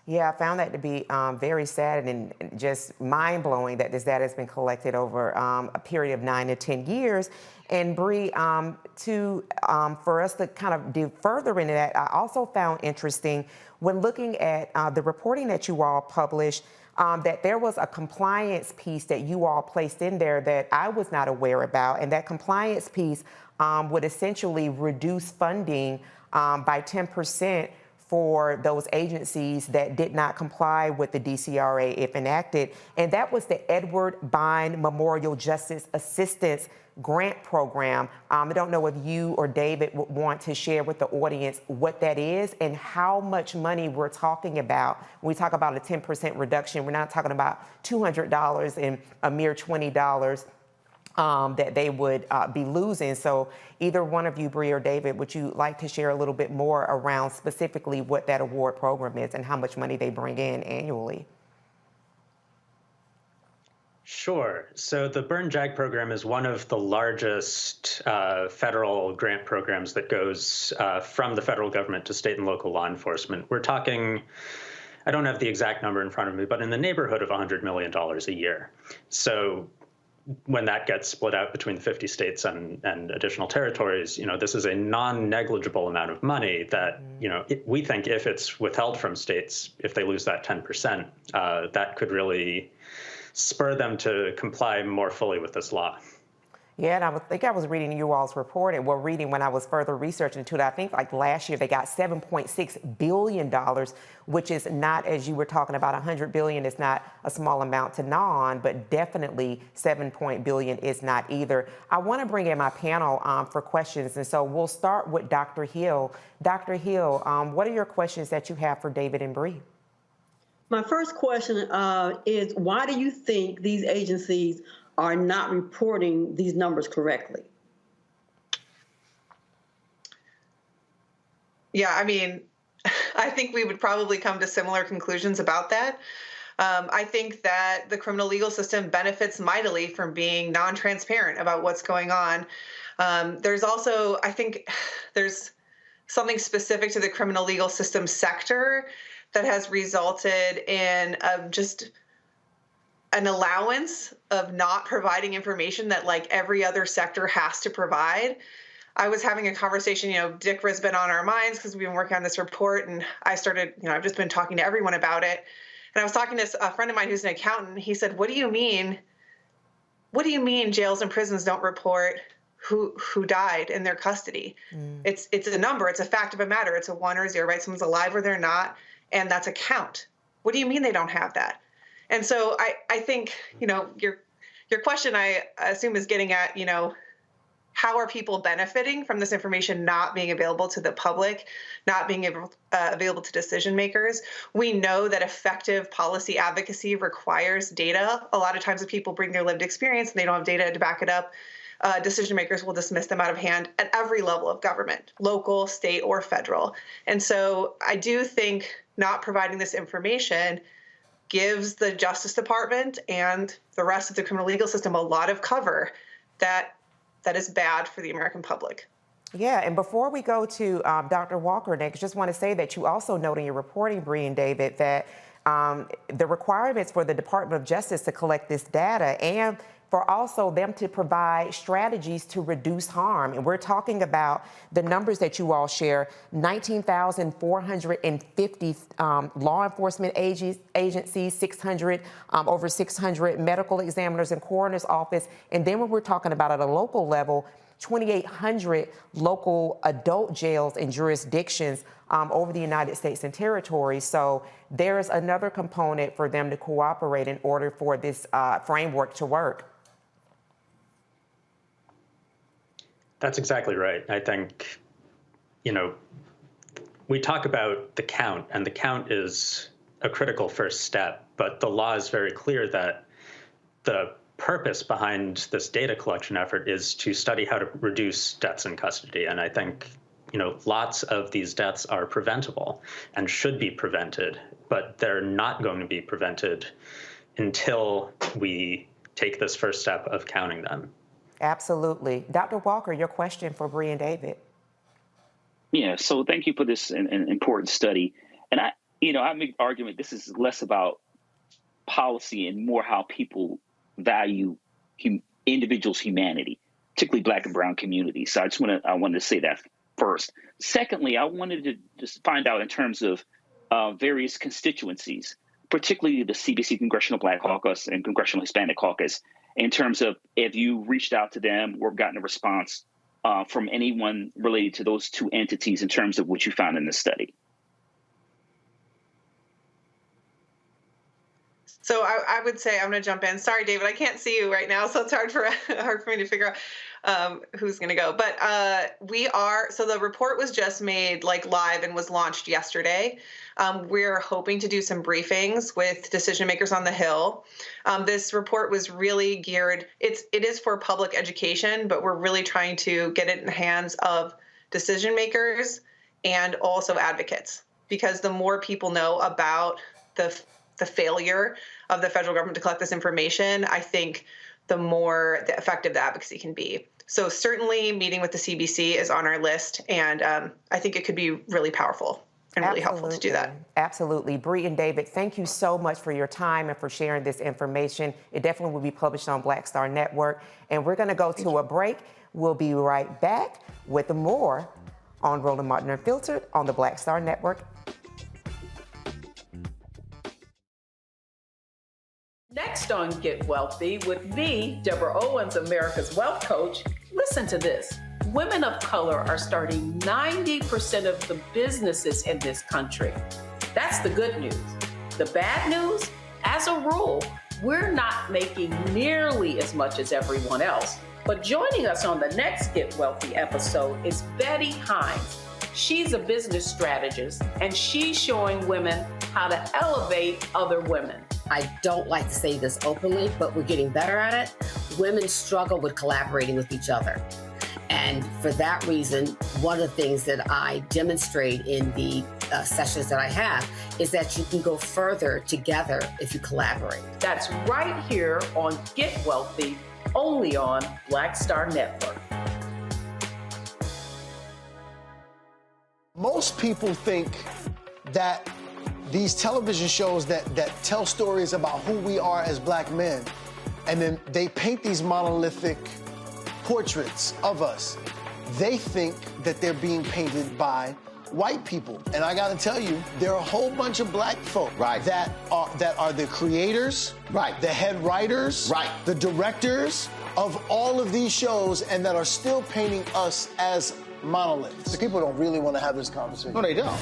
Yeah, I found that to be very sad and just mind-blowing that this data has been collected over a period of 9 to 10 years. And Bree, for us to kind of dig further into that, I also found interesting when looking at the reporting that you all published, that there was a compliance piece that you all placed in there that I was not aware about. And that compliance piece would essentially reduce funding by 10% for those agencies that did not comply with the DCRA if enacted. And that was the Edward Bine Memorial Justice Assistance Grant Program. I don't know if you or David would want to share with the audience what that is and how much money we're talking about. When we talk about a 10% reduction, we're not talking about $200 and a mere $20 that they would be losing. So either one of you, Bree or David, would you like to share a little bit more around specifically what that award program is and how much money they bring in annually? Sure. So the Burn JAG program is one of the largest federal grant programs that goes from the federal government to state and local law enforcement. We're talking, I don't have the exact number in front of me, but in the neighborhood of $100 million a year. So when that gets split out between the 50 states and additional territories, this is a non-negligible amount of money that, we think if it's withheld from states, if they lose that 10%, that could really spur them to comply more fully with this law. Yeah, and I think I was reading you all's report, and reading when I was further researching into it, I think like last year they got $7.6 billion, which is not, as you were talking about, $100 billion is not a small amount to gnaw on, but definitely $7 billion is not either. I want to bring in my panel for questions, and so we'll start with Dr. Hill. Dr. Hill, what are your questions that you have for David and Bree? My first question is, why do you think these agencies are not reporting these numbers correctly? Yeah, I mean, I think we would probably come to similar conclusions about that. I think that the criminal legal system benefits mightily from being non-transparent about what's going on. There's also, I think there's something specific to the criminal legal system sector that has resulted in just an allowance of not providing information that like every other sector has to provide. I was having a conversation, DICRA has been on our minds because we've been working on this report, and I started, I've just been talking to everyone about it. And I was talking to a friend of mine who's an accountant. He said, what do you mean jails and prisons don't report who died in their custody? It's a number, it's a fact of a matter, it's a 1 or 0, right? Someone's alive or they're not, and that's a count. What do you mean they don't have that? And so I think, your question, I assume, is getting at, how are people benefiting from this information not being available to the public, not being available to decision makers? We know that effective policy advocacy requires data. A lot of times if people bring their lived experience and they don't have data to back it up, decision makers will dismiss them out of hand at every level of government, local, state, or federal. And so I do think not providing this information gives the Justice Department and the rest of the criminal legal system a lot of cover that is bad for the American public. Yeah, and before we go to Dr. Walker next, just want to say that you also note in your reporting, Bree and David, that the requirements for the Department of Justice to collect this data and for also them to provide strategies to reduce harm. And we're talking about the numbers that you all share, 19,450 law enforcement agencies, over 600 medical examiners and coroner's office. And then when we're talking about at a local level, 2,800 local adult jails and jurisdictions over the United States and territories. So there's another component for them to cooperate in order for this framework to work. That's exactly right. I think, we talk about the count, and the count is a critical first step, but the law is very clear that the purpose behind this data collection effort is to study how to reduce deaths in custody. And I think, lots of these deaths are preventable and should be prevented, but they're not going to be prevented until we take this first step of counting them. Absolutely. Dr. Walker, your question for Bree and David. Yeah, so thank you for this important study. And I make the argument this is less about policy and more how people value individuals' humanity, particularly Black and brown communities. So I wanted to say that first. Secondly, I wanted to just find out in terms of various constituencies, particularly the CBC Congressional Black Caucus and Congressional Hispanic Caucus, in terms of if you reached out to them or gotten a response from anyone related to those two entities in terms of what you found in the study. So I would say, I'm going to jump in. Sorry, David, I can't see you right now, so it's hard for me to figure out who's going to go. But so the report was just made live and was launched yesterday. We're hoping to do some briefings with decision makers on the Hill. This report was really geared, it is for public education, but we're really trying to get it in the hands of decision makers and also advocates, because the more people know about the failure of the federal government to collect this information, I think the more effective the advocacy can be. So certainly meeting with the CBC is on our list, and I think it could be really powerful and really helpful to do that. Absolutely. Bree and David, thank you so much for your time and for sharing this information. It definitely will be published on Black Star Network. And we're going to go to a break. We'll be right back with more on Roland Martin Unfiltered on the Black Star Network. Next on Get Wealthy with me, Deborah Owens, America's Wealth Coach. Listen to this. Women of color are starting 90% of the businesses in this country. That's the good news. The bad news, as a rule, we're not making nearly as much as everyone else. But joining us on the next Get Wealthy episode is Betty Hines. She's a business strategist, and she's showing women how to elevate other women. I don't like to say this openly, but we're getting better at it. Women struggle with collaborating with each other. And for that reason, one of the things that I demonstrate in the sessions that I have is that you can go further together if you collaborate. That's right here on Get Wealthy, only on Black Star Network. Most people think that these television shows that tell stories about who we are as black men, and then they paint these monolithic portraits of us. They think that they're being painted by white people. And I gotta tell you, there are a whole bunch of black folk that are the creators, the head writers, the directors of all of these shows, and that are still painting us as monoliths. The people don't really want to have this conversation. No, they don't.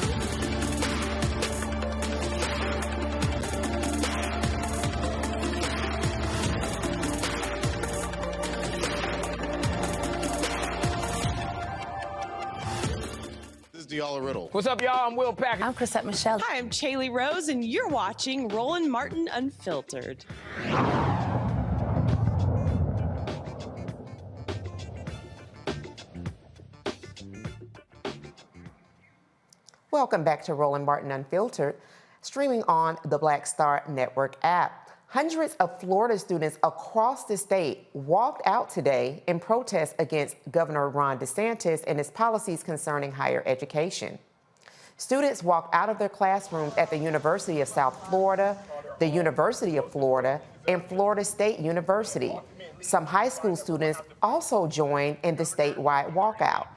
Riddle. What's up, y'all? I'm Will Packer. I'm Chrisette Michelle. Hi, I'm Chaley Rose, and you're watching Roland Martin Unfiltered. Welcome back to Roland Martin Unfiltered, streaming on the Black Star Network app. Hundreds of Florida students across the state walked out today in protest against Governor Ron DeSantis and his policies concerning higher education. Students walked out of their classrooms at the University of South Florida, the University of Florida, and Florida State University. Some high school students also joined in the statewide walkout.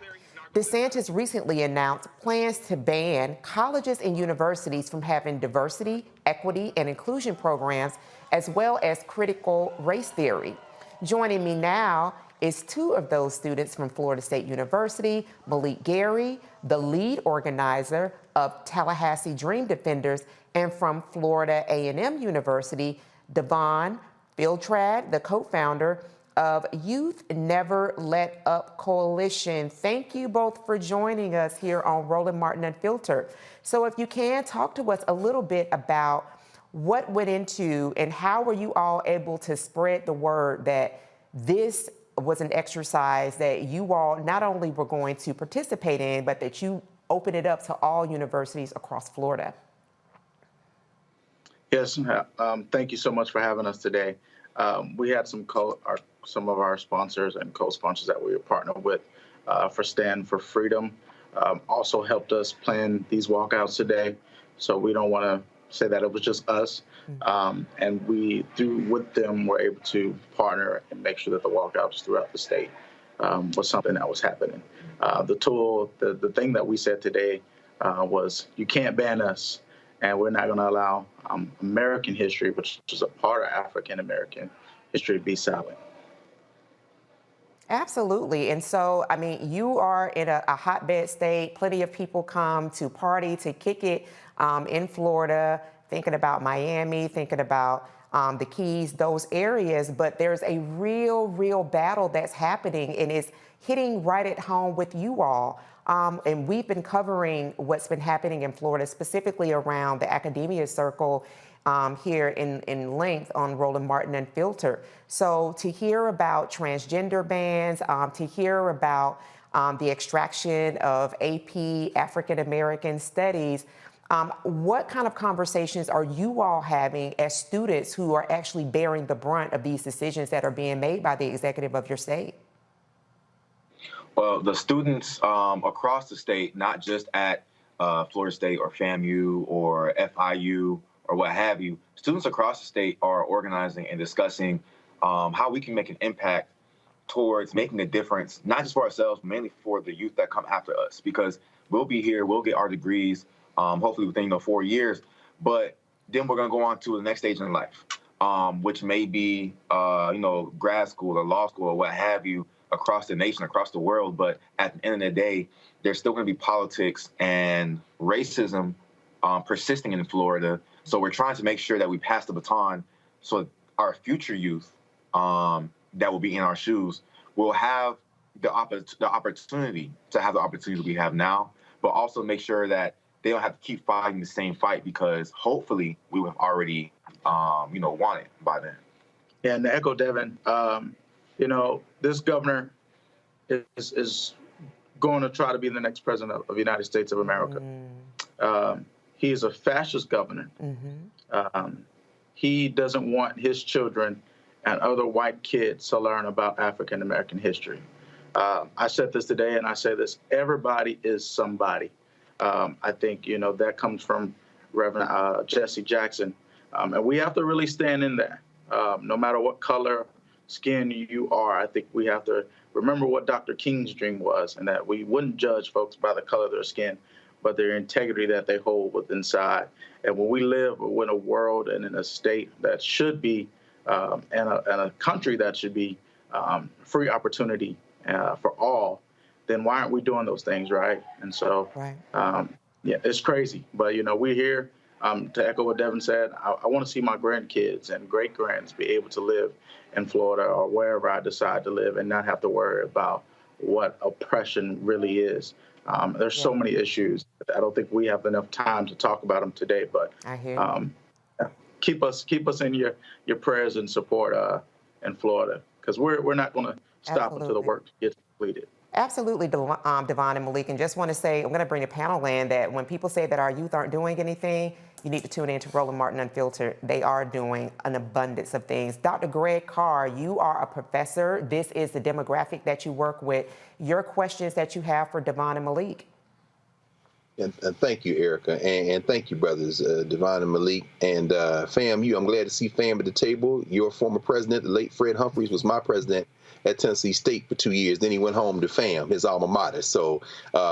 DeSantis recently announced plans to ban colleges and universities from having diversity, equity, and inclusion programs, as well as critical race theory. Joining me now is 2 of those students from Florida State University, Malik Gary, the lead organizer of Tallahassee Dream Defenders, and from Florida A&M University, Devon Filtrad, the co-founder of Youth Never Let Up Coalition. Thank you both for joining us here on Roland Martin Unfiltered. So if you can, talk to us a little bit about what went into and how were you all able to spread the word that this was an exercise that you all not only were going to participate in, but that you opened it up to all universities across Florida? Yes, thank you so much for having us today. We had some of our sponsors and co-sponsors that we were partnered with for Stand for Freedom also helped us plan these walkouts today. So we don't want to say that it was just us. And we, with them, were able to partner and make sure that the walkouts throughout the state was something that was happening. The thing that we said today was, you can't ban us, and we're not going to allow American history, which is a part of African American history, to be silent. Absolutely. And so, I mean, you are in a hotbed state. Plenty of people come to party, to kick it in Florida, thinking about Miami, thinking about the Keys, those areas. But there's a real battle that's happening, and it's hitting right at home with you all. And we've been covering what's been happening in Florida, specifically around the academia circle here in length on Roland Martin Unfiltered. So to hear about transgender bans, to hear about the extraction of AP African American Studies, what kind of conversations are you all having as students who are actually bearing the brunt of these decisions that are being made by the executive of your state? Well, the students across the state, not just at Florida State or FAMU or FIU or what have you, students across the state are organizing and discussing how we can make an impact towards making a difference, not just for ourselves, but mainly for the youth that come after us. Because we'll be here, we'll get our degrees, hopefully within 4 years, but then we're going to go on to the next stage in life, which may be grad school or law school or what have you, across the nation, across the world. But at the end of the day, there's still going to be politics and racism persisting in Florida. So we're trying to make sure that we pass the baton so our future youth that will be in our shoes will have the opportunity to have the opportunities we have now, but also make sure that they don't have to keep fighting the same fight, because hopefully we will have already, won it by then. Yeah, and to echo Devin, this governor is going to try to be the next president of the United States of America. He is a fascist governor. He doesn't want his children and other white kids to learn about African American history. I said this today, and I say this: everybody is somebody. I think that comes from Reverend Jesse Jackson, and we have to really stand in there, no matter what color skin you are. I think we have to remember what Dr. King's dream was, and that we wouldn't judge folks by the color of their skin, but their integrity that they hold within inside. And when we live in a world and in a state that should be, and a country that should be free opportunity for all, then why aren't we doing those things, right? And so, it's crazy. But, we're here. To echo what Devin said, I want to see my grandkids and great-grands be able to live in Florida or wherever I decide to live and not have to worry about what oppression really is. There's so many issues. I don't think we have enough time to talk about them today, but keep us in your prayers and support in Florida, because we're not going to stop until the work gets completed. Absolutely, Devon and Malik. And just want to say, I'm going to bring the panel in, that when people say that our youth aren't doing anything, you need to tune in to Roland Martin Unfiltered. They are doing an abundance of things. Dr. Greg Carr, you are a professor. This is the demographic that you work with. Your questions that you have for Devon and Malik. And thank you, Erica, and thank you, brothers, Devon and Malik, and FAMU. I'm glad to see FAM at the table. Your former president, the late Fred Humphreys, was my president at Tennessee State for 2 years. Then he went home to FAM, his alma mater. So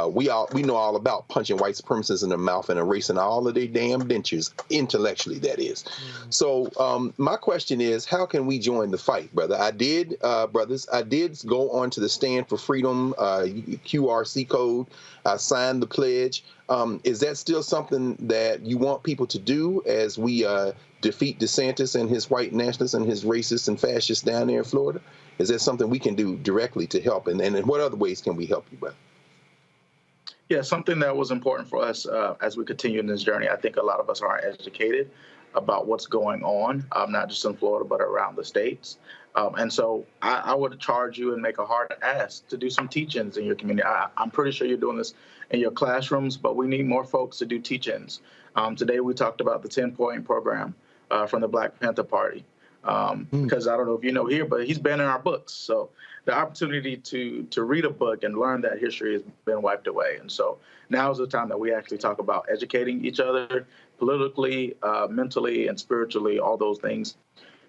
we know all about punching white supremacists in the mouth and erasing all of their damn dentures, intellectually, that is. So my question is, how can we join the fight, brother? I did go on to the Stand for Freedom QRC code. I signed the pledge. Is that still something that you want people to do as we defeat DeSantis and his white nationalists and his racists and fascists down there in Florida? Is that something we can do directly to help? And in what other ways can we help you, brother? Yeah, something that was important for us as we continue in this journey. I think a lot of us aren't educated about what's going on, not just in Florida, but around the states. And so I would charge you and make a hard ask to do some teach-ins in your community. I'm pretty sure you're doing this in your classrooms, but we need more folks to do teach-ins. Today we talked about the 10-point program from the Black Panther Party, because I don't know if you know here, but he's been in our books. So the opportunity to read a book and learn that history has been wiped away. And so now is the time that we actually talk about educating each other politically, mentally, and spiritually, all those things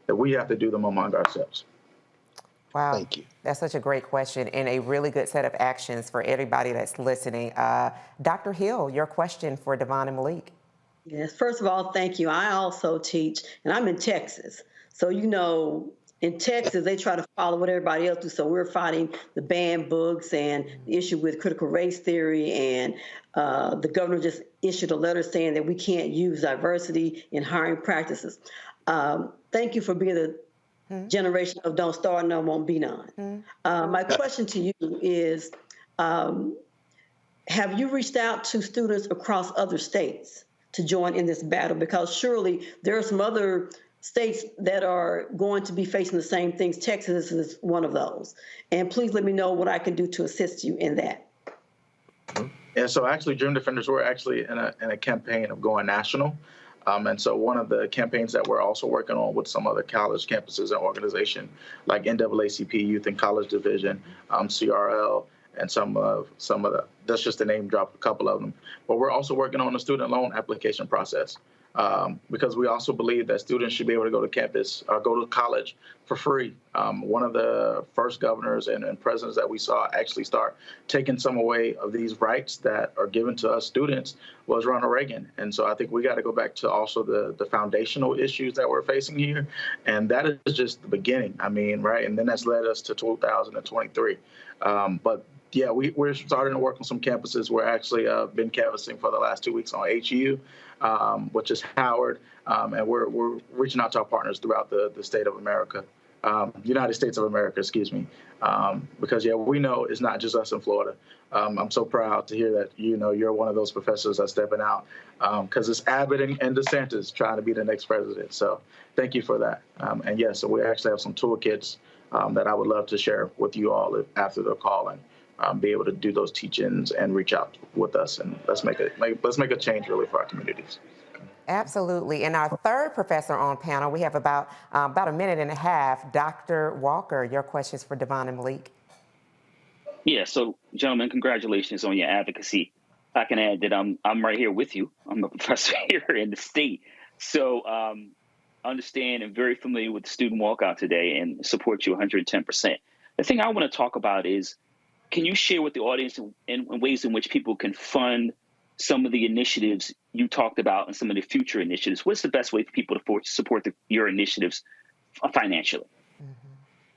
that we have to do them among ourselves. Wow. Thank you. That's such a great question and a really good set of actions for everybody that's listening. Dr. Hill, your question for Devon and Malik. Yes, first of all, thank you. I also teach, and I'm in Texas. So, in Texas, they try to follow what everybody else does. So we're fighting the banned books and the issue with critical race theory. And the governor just issued a letter saying that we can't use diversity in hiring practices. Thank you for being the generation of don't start none, won't be none. My question to you is, have you reached out to students across other states to join in this battle? Because surely there are some other states that are going to be facing the same things. Texas is one of those. And please let me know what I can do to assist you in that. Yeah, so actually, Dream Defenders, we're actually in a campaign of going national. And so one of the campaigns that we're also working on with some other college campuses and organizations like NAACP Youth and College Division, CRL, and some of the, that's just to name drop a couple of them. But we're also working on the student loan application process. Because we also believe that students should be able to go to campus or go to college for free. One of the first governors and presidents that we saw actually start taking some away of these rights that are given to us students was Ronald Reagan. And so I think we got to go back to also the foundational issues that we're facing here. And that is just the beginning. I mean, right? And then that's led us to 2023. But yeah, we're starting to work on some campuses. We're actually been canvassing for the last 2 weeks on HU, which is Howard, and we're reaching out to our partners throughout the state of America, United States of America, excuse me, because yeah, we know it's not just us in Florida. I'm so proud to hear that you're one of those professors that's stepping out, because it's Abbott and DeSantis trying to be the next president. So thank you for that. And yeah, so we actually have some toolkits that I would love to share with you all after the call and be able to do those teach-ins and reach out with us, and let's make a change really for our communities. Absolutely. And our third professor on panel, we have about a minute and a half. Dr. Walker, your questions for Devon and Malik. Yeah. So, gentlemen, congratulations on your advocacy. I can add that I'm right here with you. I'm a professor here in the state, so understand and very familiar with the student walkout today, and support you 110%. The thing I want to talk about is, can you share with the audience in ways in which people can fund some of the initiatives you talked about and some of the future initiatives? What's the best way for people to support your initiatives financially?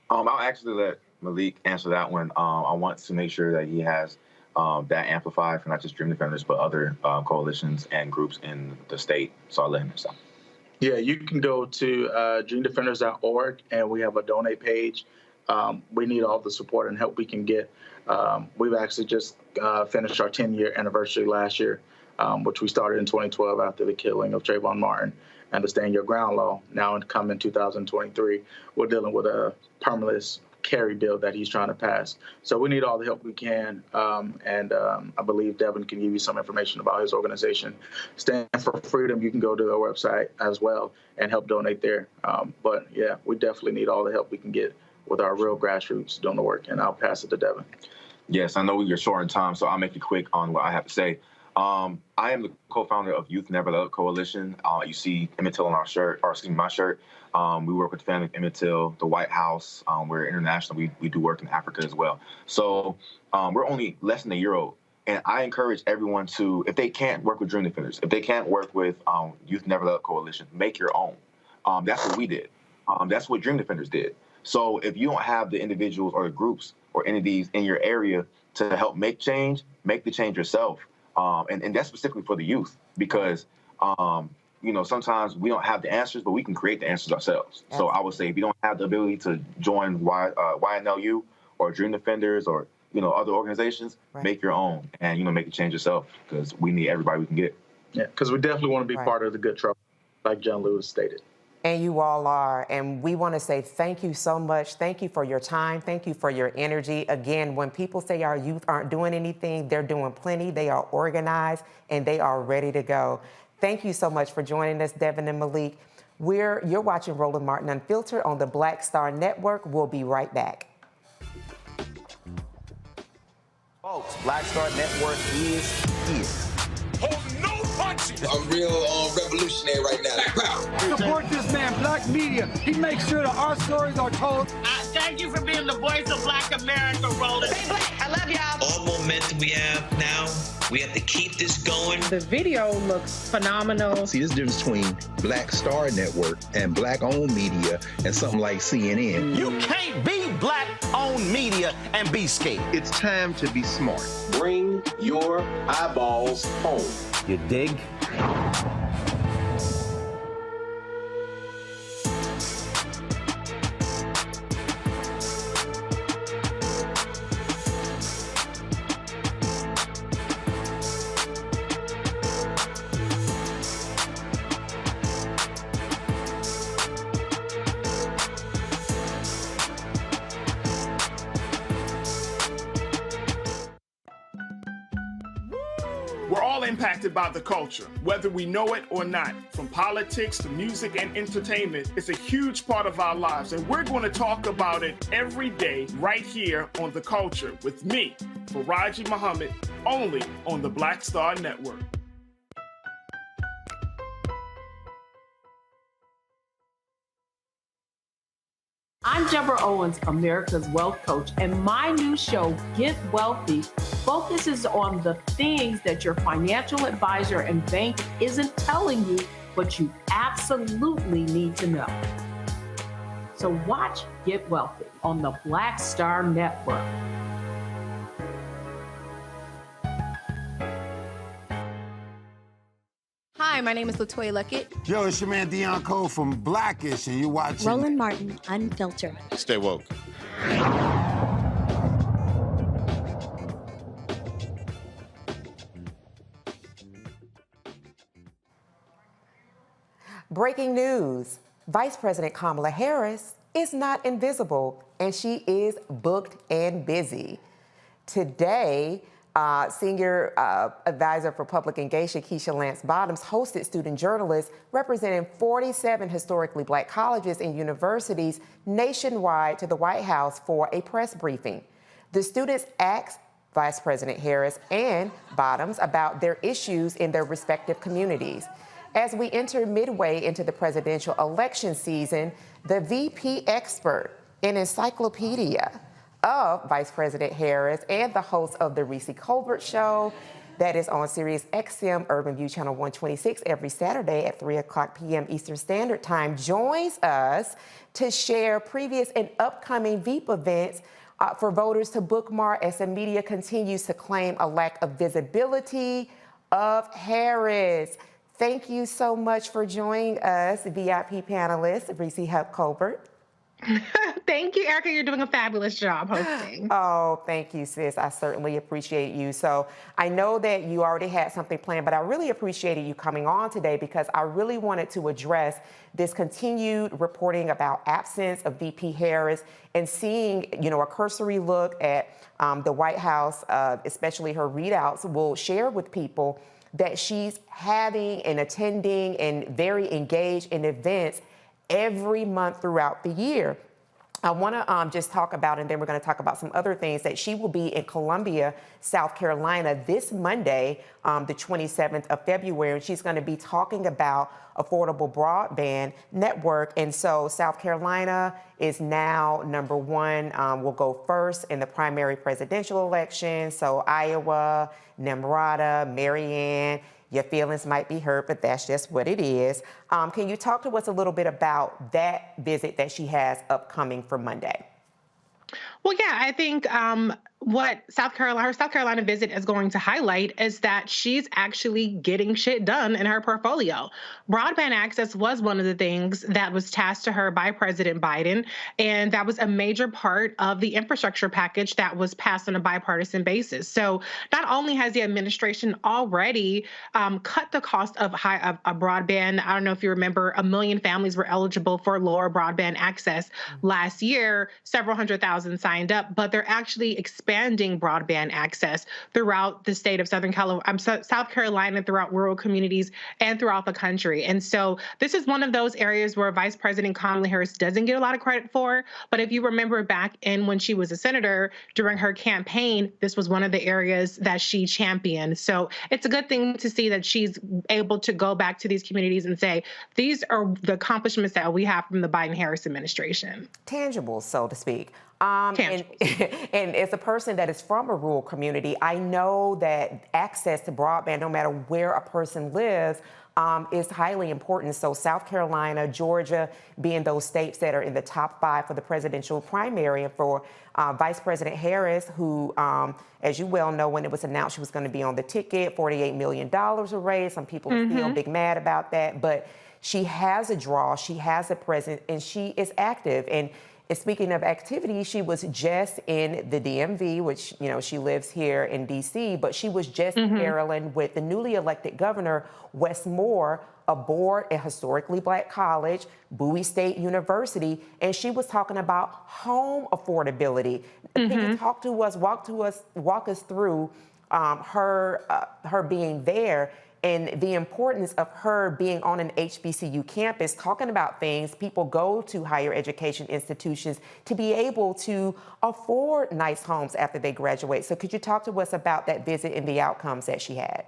I'll actually let Malik answer that one. I want to make sure that he has that amplified for not just Dream Defenders, but other coalitions and groups in the state. So I'll let him answer. Yeah, you can go to dreamdefenders.org, and we have a donate page. We need all the support and help we can get. We've actually just finished our 10-year anniversary last year, which we started in 2012 after the killing of Trayvon Martin and the Stand Your Ground law. Now, in 2023, we're dealing with a permitless carry bill that he's trying to pass. So we need all the help we can. And I believe Devin can give you some information about his organization, Stand for Freedom. You can go to their website as well and help donate there. But yeah, we definitely need all the help we can get with our real grassroots doing the work. And I'll pass it to Devin. Yes, I know you're short on time, so I'll make it quick on what I have to say. I am the co-founder of Youth Never Let Up Coalition. You see Emmett Till on our shirt, or excuse me, my shirt. We work with the family of Emmett Till, the White House. We're international. We do work in Africa as well. So we're only less than a year old. And I encourage everyone to, if they can't work with Dream Defenders, if they can't work with Youth Never Let Up Coalition, make your own. That's what we did. That's what Dream Defenders did. So if you don't have the individuals or the groups or entities in your area to help make change, make the change yourself. And that's specifically for the youth, because sometimes we don't have the answers, but we can create the answers ourselves. Absolutely. So I would say if you don't have the ability to join YNLU or Dream Defenders or other organizations, right, make your own and make the change yourself, because we need everybody we can get. Yeah, because we definitely want to be part of the good trouble, like John Lewis stated. And you all are. And we want to say thank you so much. Thank you for your time. Thank you for your energy. Again, when people say our youth aren't doing anything, they're doing plenty. They are organized and they are ready to go. Thank you so much for joining us, Devin and Malik. You're watching Roland Martin Unfiltered on the Black Star Network. We'll be right back. Folks, Black Star Network is here. Hold no punches. I'm real revolutionary right now. Black power. Support this man, Black media. He makes sure that our stories are told. Thank you for being the voice of Black America, Roland. Stay black. I love y'all. All momentum we have now, we have to keep this going. The video looks phenomenal. See, this difference between Black Star Network and Black-owned media and something like CNN. You can't be Black-owned media and be scared. It's time to be smart. Bring your eyeballs home. You dig? We're all impacted by the culture, whether we know it or not. From politics to music and entertainment, it's a huge part of our lives, and we're going to talk about it every day right here on The Culture with me, Faraji Muhammad, only on the Black Star Network. I'm Deborah Owens, America's Wealth Coach, and my new show, Get Wealthy, focuses on the things that your financial advisor and bank isn't telling you, but you absolutely need to know. So watch Get Wealthy on the Black Star Network. Hi, my name is LaToya Luckett. Yo, it's your man Dion Cole from Blackish, and you're watching Roland Martin Unfiltered. Stay woke. Breaking news. Vice President Kamala Harris is not invisible, and she is booked and busy. Today, Senior Advisor for Public Engagement, Keisha Lance Bottoms, hosted student journalists representing 47 historically Black colleges and universities nationwide to the White House for a press briefing. The students asked Vice President Harris and Bottoms about their issues in their respective communities. As we enter midway into the presidential election season, the VP expert and encyclopedia of Vice President Harris and the host of the Reese Colbert Show that is on Sirius XM Urban View Channel 126 every Saturday at 3:00 p.m. Eastern Standard Time, joins us to share previous and upcoming VEEP events for voters to bookmark as the media continues to claim a lack of visibility of Harris. Thank you so much for joining us, VIP panelist, Reese Colbert. Thank you, Erica. You're doing a fabulous job hosting. Oh, thank you, sis. I certainly appreciate you. So I know that you already had something planned, but I really appreciated you coming on today because I really wanted to address this continued reporting about absence of VP Harris and seeing, a cursory look at the White House, especially her readouts, will share with people that she's having and attending and very engaged in events every month throughout the year. I want to just talk about, and then we're going to talk about some other things, that she will be in Columbia, South Carolina this Monday, the 27th of February, and she's going to be talking about affordable broadband network. And so South Carolina is now number one, will go first in the primary presidential election. So Iowa, Nemrata, Marianne, your feelings might be hurt, but that's just what it is. Can you talk to us a little bit about that visit that she has upcoming for Monday? Well, yeah, I think what her South Carolina visit is going to highlight is that she's actually getting shit done in her portfolio. Broadband access was one of the things that was tasked to her by President Biden, and that was a major part of the infrastructure package that was passed on a bipartisan basis. So not only has the administration already cut the cost of broadband, I don't know if you remember, 1 million families were eligible for lower broadband access last year, several hundred thousand signed up, but they're actually expanding broadband access throughout the state of South Carolina, throughout rural communities, and throughout the country. And so this is one of those areas where Vice President Kamala Harris doesn't get a lot of credit for. But if you remember back in when she was a senator during her campaign, this was one of the areas that she championed. So it's a good thing to see that she's able to go back to these communities and say, these are the accomplishments that we have from the Biden-Harris administration. Tangible, so to speak. And as a person that is from a rural community, I know that access to broadband, no matter where a person lives, is highly important. So South Carolina, Georgia being those states that are in the top 5 for the presidential primary, and for Vice President Harris, who, as you well know, when it was announced she was going to be on the ticket, $48 million were raised. Some people are still big mad about that, but she has a draw, she has a presence, and she is active. And speaking of activity, she was just in the DMV, which, you know, she lives here in D.C., but she was just in Maryland with the newly elected governor, Wes Moore, aboard a historically black college, Bowie State University, and she was talking about home affordability. Can you talk to us, walk us through her being there, and the importance of her being on an HBCU campus, talking about things people go to higher education institutions to be able to afford nice homes after they graduate. So could you talk to us about that visit and the outcomes that she had?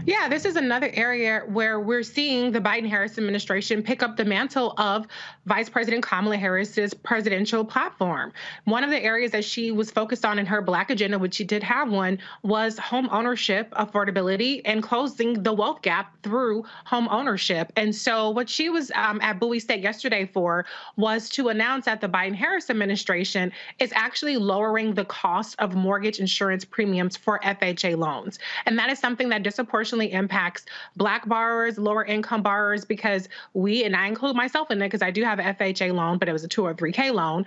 Yeah, this is another area where we're seeing the Biden-Harris administration pick up the mantle of Vice President Kamala Harris's presidential platform. One of the areas that she was focused on in her Black agenda, which she did have one, was home ownership affordability and closing the wealth gap through home ownership. And so what she was at Bowie State yesterday for was to announce that the Biden-Harris administration is actually lowering the cost of mortgage insurance premiums for FHA loans. And that is something that disproportionately impacts Black borrowers, lower income borrowers, because we, and I include myself in it because I do have an FHA loan, but it was a 2 or 3K loan,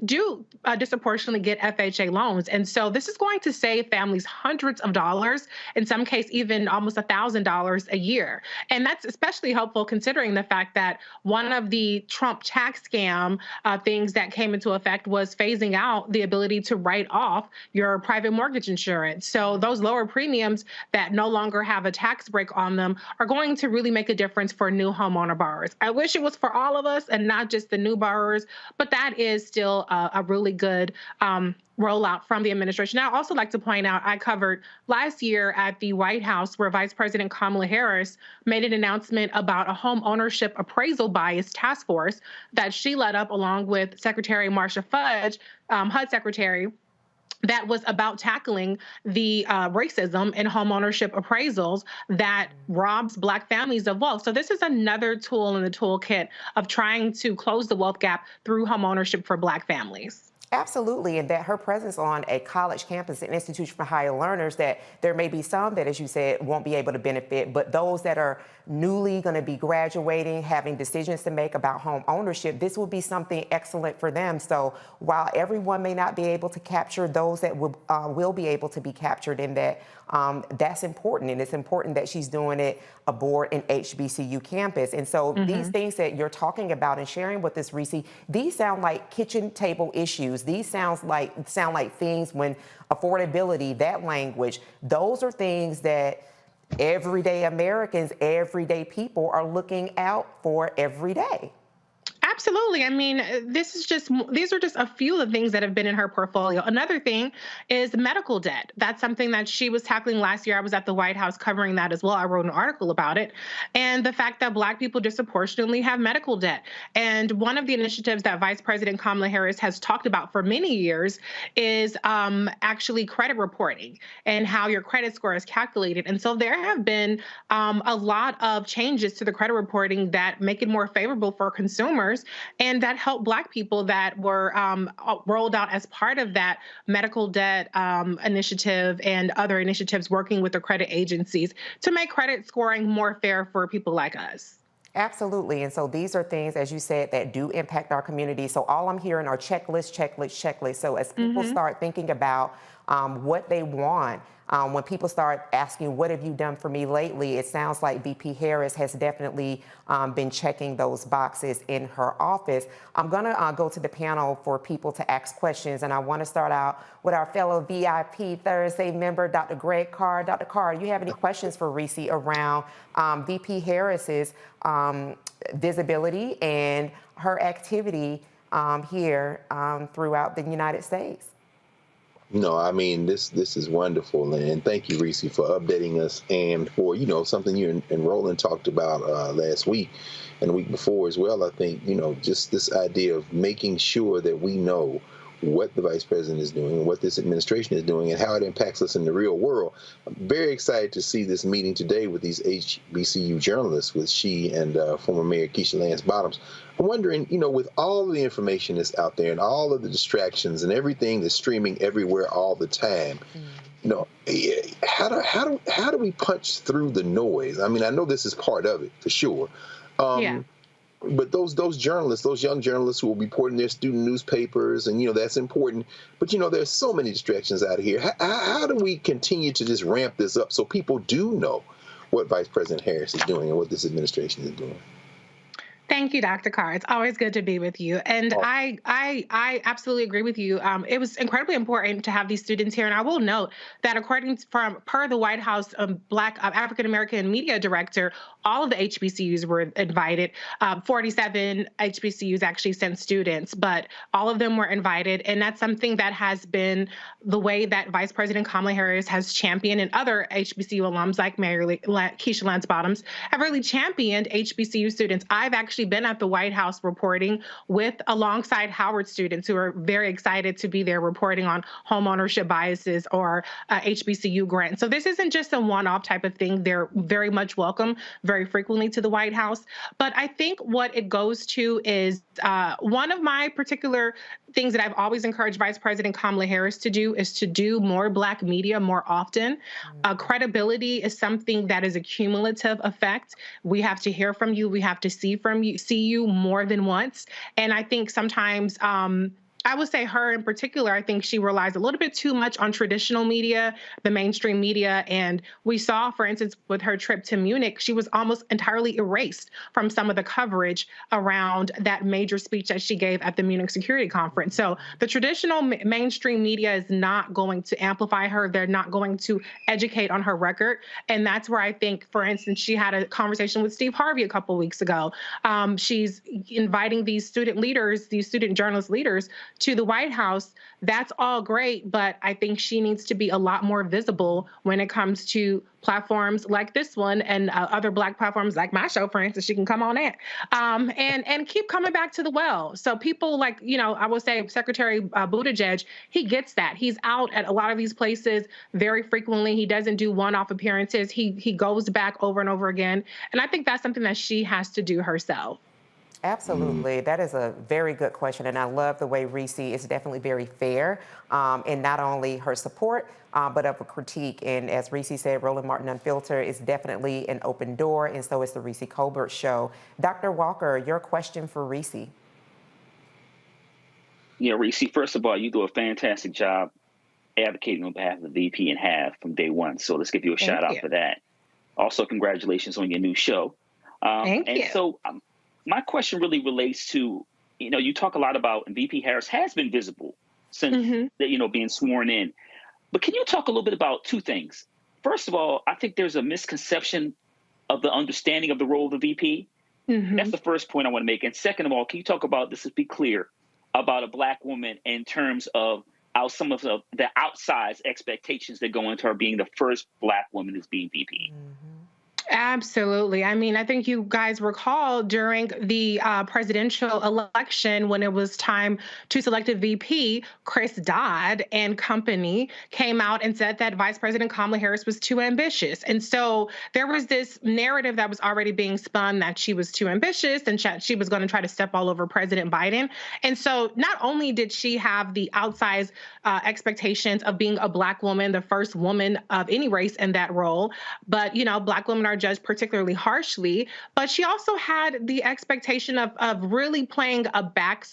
do disproportionately get FHA loans. And so this is going to save families hundreds of dollars, in some cases even almost $1,000 a year. And that's especially helpful considering the fact that one of the Trump tax scam things that came into effect was phasing out the ability to write off your private mortgage insurance. So those lower premiums that no longer have a tax break on them are going to really make a difference for new homeowner borrowers. I wish it was for all of us and not just the new borrowers, but that is still a really good rollout from the administration. Now, I also like to point out, I covered last year at the White House where Vice President Kamala Harris made an announcement about a home ownership appraisal bias task force that she led up along with Secretary Marsha Fudge, HUD Secretary, that was about tackling the racism in homeownership appraisals that robs Black families of wealth. So this is another tool in the toolkit of trying to close the wealth gap through homeownership for Black families. Absolutely, and that her presence on a college campus, an institution for higher learners, that there may be some that, as you said, won't be able to benefit, but those that are newly going to be graduating, having decisions to make about home ownership, this will be something excellent for them. So while everyone may not be able to capture those that will be able to be captured in that, that's important, and it's important that she's doing it aboard an HBCU campus. And so these things that you're talking about and sharing with us, Reese, these sound like kitchen table issues. These sound like things when affordability, that language, those are things that everyday Americans, everyday people are looking out for every day. Absolutely. I mean, these are just a few of the things that have been in her portfolio. Another thing is medical debt. That's something that she was tackling last year. I was at the White House covering that as well. I wrote an article about it. And the fact that Black people disproportionately have medical debt. And one of the initiatives that Vice President Kamala Harris has talked about for many years is actually credit reporting and how your credit score is calculated. And so there have been a lot of changes to the credit reporting that make it more favorable for consumers and that help Black people that were rolled out as part of that medical debt initiative and other initiatives working with the credit agencies to make credit scoring more fair for people like us. Absolutely. And so these are things, as you said, that do impact our community. So all I'm hearing are checklists. So as people start thinking about what they want, when people start asking, what have you done for me lately? It sounds like VP Harris has definitely been checking those boxes in her office. I'm going to go to the panel for people to ask questions. And I want to start out with our fellow VIP Thursday member, Dr. Greg Carr. Dr. Carr, you have any questions for Reese around VP Harris's visibility and her activity here throughout the United States? No, I mean, this is wonderful. And thank you, Reese, for updating us and for, something you and Roland talked about last week and the week before as well. I think, just this idea of making sure that we know what the vice president is doing and what this administration is doing and how it impacts us in the real world. I'm very excited to see this meeting today with these HBCU journalists, with she and former Mayor Keisha Lance Bottoms. I'm wondering, with all of the information that's out there and all of the distractions and everything that's streaming everywhere all the time, how do we punch through the noise? I mean, I know this is part of it for sure. But those journalists, those young journalists who will be reporting their student newspapers, and that's important. But there's so many distractions out of here. How do we continue to just ramp this up so people do know what Vice President Harris is doing and what this administration is doing? Thank you, Dr. Carr. It's always good to be with you. And I absolutely agree with you. It was incredibly important to have these students here. And I will note that per the White House Black African-American media director, all of the HBCUs were invited. 47 HBCUs actually sent students, but all of them were invited. And that's something that has been the way that Vice President Kamala Harris has championed, and other HBCU alums like Keisha Lance Bottoms have really championed HBCU students. I've actually been at the White House reporting alongside Howard students who are very excited to be there reporting on home ownership biases or HBCU grants. So this isn't just a one-off type of thing. They're very much welcome very frequently to the White House. But I think what it goes to is one of my particular things that I've always encouraged Vice President Kamala Harris to do is to do more Black media more often. Credibility is something that is a cumulative effect. We have to hear from you. We have to see you more than once. And I think sometimes I would say her in particular, I think she relies a little bit too much on traditional media, the mainstream media. And we saw, for instance, with her trip to Munich, she was almost entirely erased from some of the coverage around that major speech that she gave at the Munich Security Conference. So the traditional mainstream media is not going to amplify her. They're not going to educate on her record. And that's where I think, for instance, she had a conversation with Steve Harvey a couple weeks ago. She's inviting these student leaders, these student journalist leaders, to the White House. That's all great, but I think she needs to be a lot more visible when it comes to platforms like this one and other Black platforms like my show, for instance. She can come on in and keep coming back to the well. So people like, I would say Secretary Buttigieg, he gets that. He's out at a lot of these places very frequently. He doesn't do one-off appearances. He goes back over and over again. And I think that's something that she has to do herself. Absolutely. That is a very good question. And I love the way Reese is definitely very fair in not only her support, but of a critique. And as Reese said, Roland Martin Unfiltered is definitely an open door, and so is the Reese Colbert Show. Dr. Walker, your question for Reese. Reese, first of all, you do a fantastic job advocating on behalf of the VP and have from day one. So let's give you a shout out for that. Also, congratulations on your new show. Thank you. So my question really relates to, you talk a lot about, and VP Harris has been visible since, being sworn in. But can you talk a little bit about two things? First of all, I think there's a misconception of the understanding of the role of the VP. That's the first point I want to make. And second of all, can you talk about, this is be clear, about a Black woman in terms of some of the outsized expectations that go into her being the first Black woman as being VP? Absolutely. I mean, I think you guys recall during the presidential election when it was time to select a VP, Chris Dodd and company came out and said that Vice President Kamala Harris was too ambitious. And so there was this narrative that was already being spun that she was too ambitious and she was going to try to step all over President Biden. And so not only did she have the outsized expectations of being a Black woman, the first woman of any race in that role, but, you know, Black women are judged particularly harshly, but she also had the expectation of really playing a back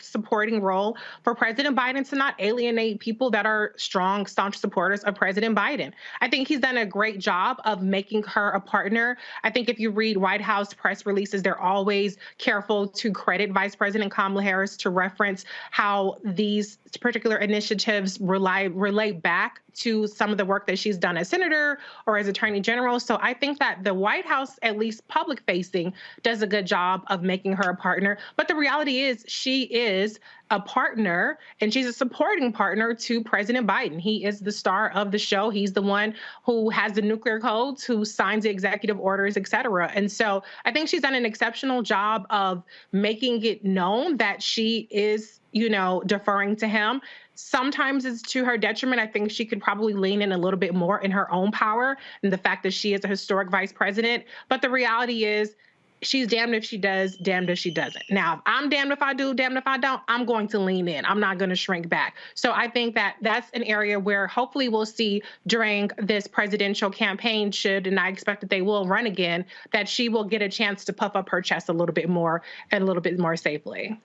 supporting role for President Biden to not alienate people that are strong, staunch supporters of President Biden. I think he's done a great job of making her a partner. I think if you read White House press releases, they're always careful to credit Vice President Kamala Harris to reference how these particular initiatives relate back to some of the work that she's done as senator or as attorney general. So I think that the White House, at least public facing, does a good job of making her a partner. But the reality is she is a partner and she's a supporting partner to President Biden. He is the star of the show. He's the one who has the nuclear codes, who signs the executive orders, et cetera. And so I think she's done an exceptional job of making it known that she is, you know, deferring to him. Sometimes it's to her detriment. I think she could probably lean in a little bit more in her own power and the fact that she is a historic vice president. But the reality is she's damned if she does, damned if she doesn't. Now, if I'm damned if I do, damned if I don't, I'm going to lean in. I'm not going to shrink back. So I think that that's an area where hopefully we'll see during this presidential campaign, and I expect that they will run again, that she will get a chance to puff up her chest a little bit more and a little bit more safely.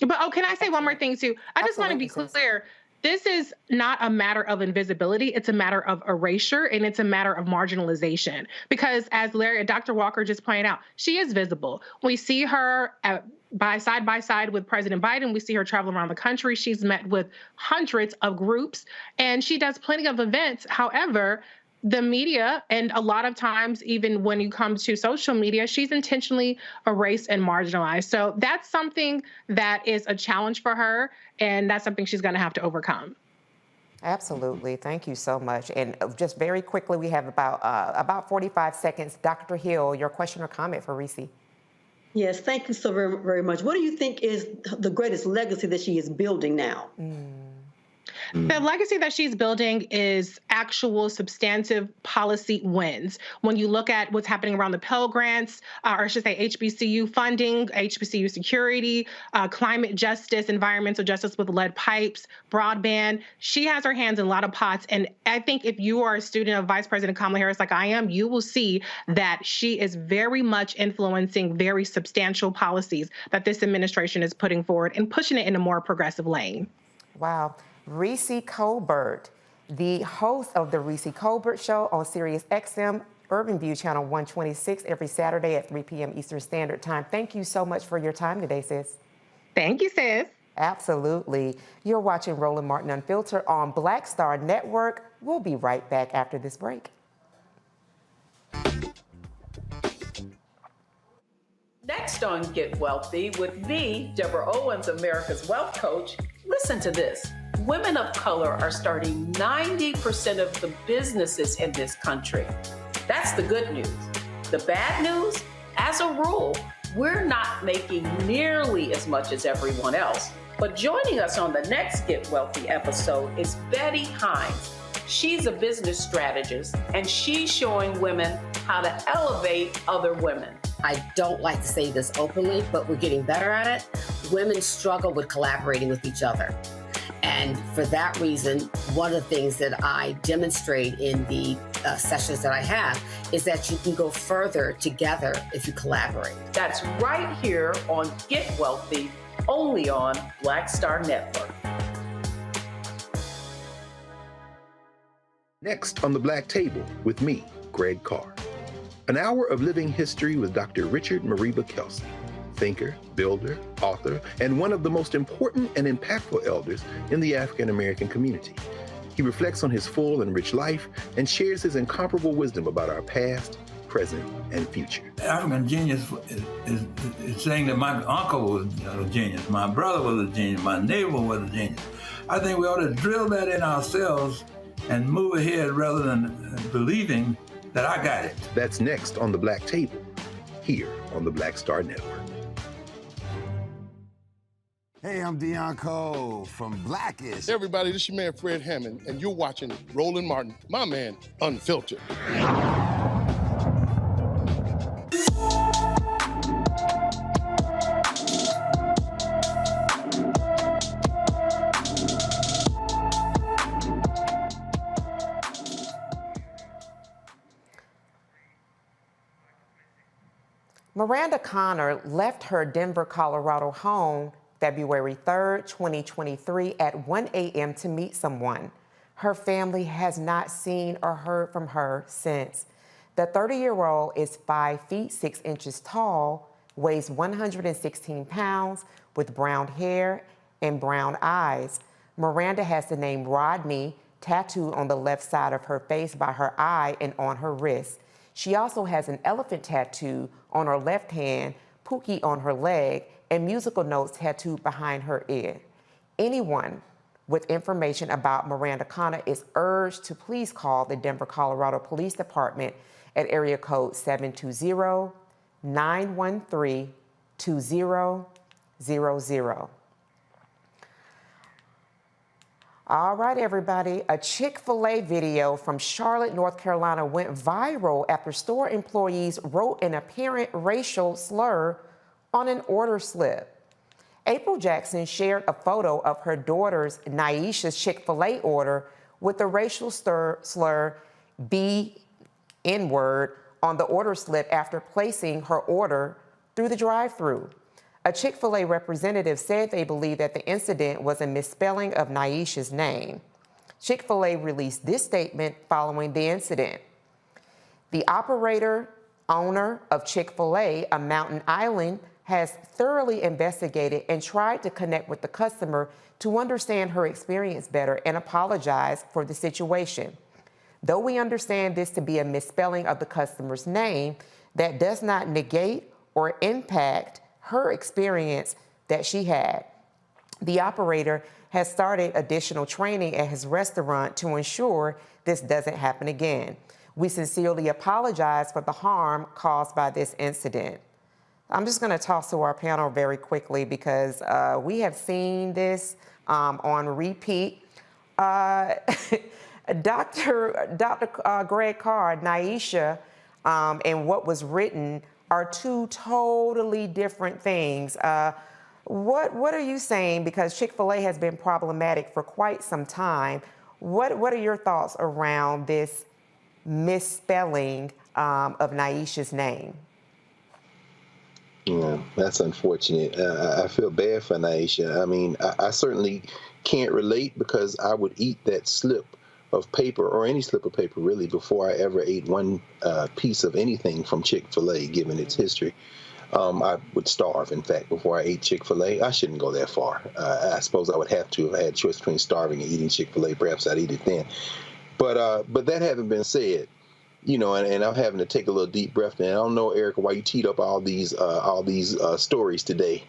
But, can I say one more thing, too? I just want to be clear. This is not a matter of invisibility. It's a matter of erasure, and it's a matter of marginalization. Because as Dr. Walker just pointed out, she is visible. We see her side by side with President Biden. We see her travel around the country. She's met with hundreds of groups, and she does plenty of events. However, the media, and a lot of times, even when you come to social media, she's intentionally erased and marginalized. So that's something that is a challenge for her, and that's something she's going to have to overcome. Absolutely. Thank you so much. And just very quickly, we have about 45 seconds. Dr. Hill, your question or comment for Reese? Yes, thank you so very, very much. What do you think is the greatest legacy that she is building now? The legacy that she's building is actual substantive policy wins. When you look at what's happening around the Pell Grants, or I should say HBCU funding, HBCU security, climate justice, environmental justice with lead pipes, broadband, she has her hands in a lot of pots. And I think if you are a student of Vice President Kamala Harris like I am, you will see that she is very much influencing very substantial policies that this administration is putting forward and pushing it in a more progressive lane. Wow. Reese Colbert, the host of the Reese Colbert Show on Sirius XM, Urban View Channel 126, every Saturday at 3 p.m. Eastern Standard Time. Thank you so much for your time today, sis. Thank you, sis. Absolutely. You're watching Roland Martin Unfiltered on Black Star Network. We'll be right back after this break. Next on Get Wealthy with me, Deborah Owens, America's Wealth Coach. Listen to this. Women of color are starting 90% of the businesses in this country. That's the good news. The bad news, as a rule, we're not making nearly as much as everyone else. But joining us on the next Get Wealthy episode is Betty Hines. She's a business strategist, and she's showing women how to elevate other women. I don't like to say this openly, but we're getting better at it. Women struggle with collaborating with each other. And for that reason, one of the things that I demonstrate in the sessions that I have is that you can go further together if you collaborate. That's right here on Get Wealthy, only on Black Star Network. Next on the Black Table with me, Greg Carr. An hour of living history with Dr. Richard Mariba Kelsey, thinker, builder, author, and one of the most important and impactful elders in the African American community. He reflects on his full and rich life and shares his incomparable wisdom about our past, present, and future. African genius is saying that my uncle was a genius, my brother was a genius, my neighbor was a genius. I think we ought to drill that in ourselves and move ahead rather than believing that I got it. That's next on The Black Table, here on the Black Star Network. Hey, I'm Deion Cole from Blackish. Hey everybody, this is your man Fred Hammond, and you're watching Roland Martin, my man, Unfiltered. Miranda Connor left her Denver, Colorado home February 3rd, 2023 at 1 a.m. to meet someone. Her family has not seen or heard from her since. The 30-year-old is 5 feet 6 inches tall, weighs 116 pounds, with brown hair and brown eyes. Miranda has the name Rodney tattooed on the left side of her face by her eye and on her wrist. She also has an elephant tattoo on her left hand, Pookie on her leg, and musical notes tattooed behind her ear. Anyone with information about Miranda Connor is urged to please call the Denver, Colorado Police Department at area code 720-913-2000. All right, everybody. A Chick-fil-A video from Charlotte, North Carolina went viral after store employees wrote an apparent racial slur on an order slip. April Jackson shared a photo of her daughter's Naisha's Chick-fil-A order with the racial slur B-N-word on the order slip after placing her order through the drive-thru. A Chick-fil-A representative said they believe that the incident was a misspelling of Naisha's name. Chick-fil-A released this statement following the incident. The owner of Chick-fil-A, a Mountain Island, has thoroughly investigated and tried to connect with the customer to understand her experience better and apologize for the situation. Though we understand this to be a misspelling of the customer's name, that does not negate or impact her experience that she had. The operator has started additional training at his restaurant to ensure this doesn't happen again. We sincerely apologize for the harm caused by this incident. I'm just going to toss to our panel very quickly because we have seen this on repeat. Dr. Greg Carr, Naisha, and what was written are two totally different things. What are you saying? Because Chick-fil-A has been problematic for quite some time. What are your thoughts around this misspelling of Naisha's name? Yeah, that's unfortunate. I feel bad for Naisha. I mean, I certainly can't relate because I would eat that slip of paper, or any slip of paper really, before I ever ate one piece of anything from Chick-fil-A, given its history. I would starve, in fact, before I ate Chick-fil-A. I shouldn't go that far. I suppose I would have to if I had a choice between starving and eating Chick-fil-A. Perhaps I'd eat it then. But that having been said, you know, and I'm having to take a little deep breath. And I don't know, Erica, why you teed up all these stories today,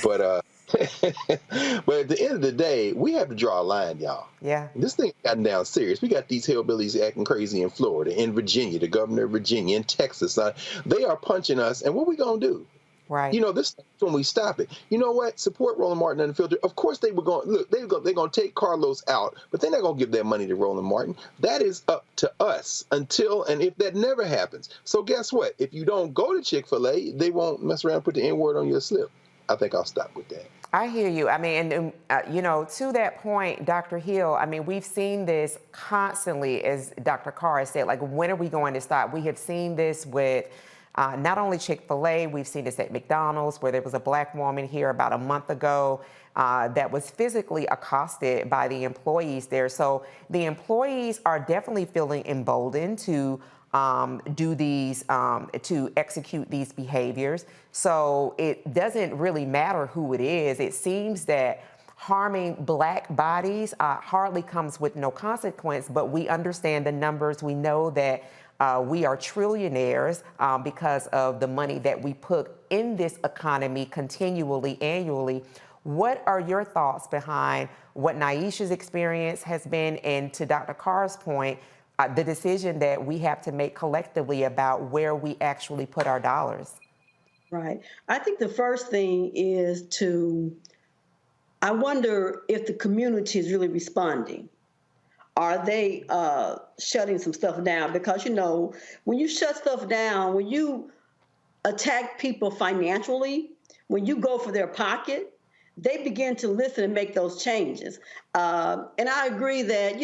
but but at the end of the day, we have to draw a line, y'all. Yeah. This thing gotten down serious. We got these hillbillies acting crazy in Florida, in Virginia, the governor of Virginia, in Texas. They are punching us, and what we gonna do? Right. You know, this is when we stop it. You know what? Support Roland Martin Unfiltered. Of course, they were going. Look, they're going to take Carlos out, but they're not going to give that money to Roland Martin. That is up to us until and if that never happens. So guess what? If you don't go to Chick-fil-A, they won't mess around and put the N-word on your slip. I think I'll stop with that. I hear you. I mean, and you know, to that point, Dr. Hill, I mean, we've seen this constantly, as Dr. Carr has said, like, when are we going to stop? We have seen this with not only Chick-fil-A, we've seen this at McDonald's, where there was a black woman here about a month ago that was physically accosted by the employees there. So the employees are definitely feeling emboldened to do these, to execute these behaviors. So it doesn't really matter who it is. It seems that harming black bodies hardly comes with no consequence, but we understand the numbers. We know that We are trillionaires because of the money that we put in this economy continually, annually. What are your thoughts behind what Naisha's experience has been, and to Dr. Carr's point, the decision that we have to make collectively about where we actually put our dollars? Right. I think the first thing is I wonder if the community is really responding. Are they shutting some stuff down? Because, when you shut stuff down, when you attack people financially, when you go for their pocket, they begin to listen and make those changes. And I agree that,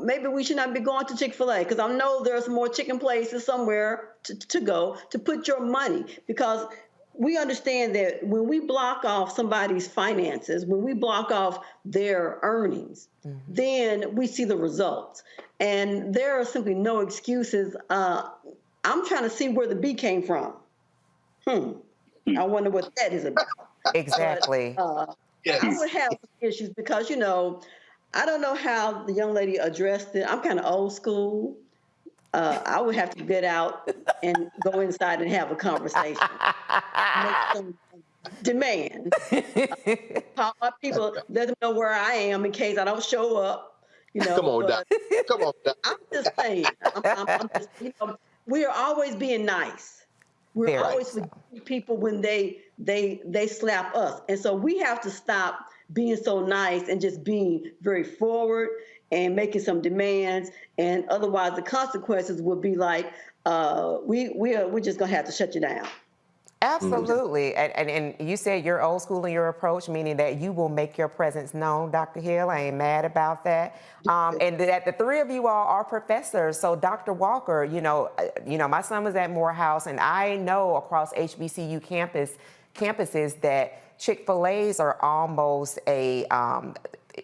maybe we should not be going to Chick-fil-A, because I know there's more chicken places somewhere to go to put your money, because we understand that when we block off somebody's finances, when we block off their earnings, then we see the results. And there are simply no excuses. I'm trying to see where the B came from. I wonder what that is about. Exactly. But, I would have issues because, I don't know how the young lady addressed it. I'm kind of old school. I would have to get out and go inside and have a conversation. Make some demand. Call my people, let them know where I am in case I don't show up. Come on, Doc. Come on, Doc. I'm just saying. I'm just, we are always being nice. We're always forgiving people when they slap us. And so we have to stop being so nice and just being very forward and making some demands. And otherwise the consequences will be like, we're just gonna have to shut you down. Absolutely. And you said you're old school in your approach, meaning that you will make your presence known, Dr. Hill. I ain't mad about that. And that the three of you all are professors. So Dr. Walker, my son was at Morehouse, and I know across HBCU campuses that Chick-fil-A's are almost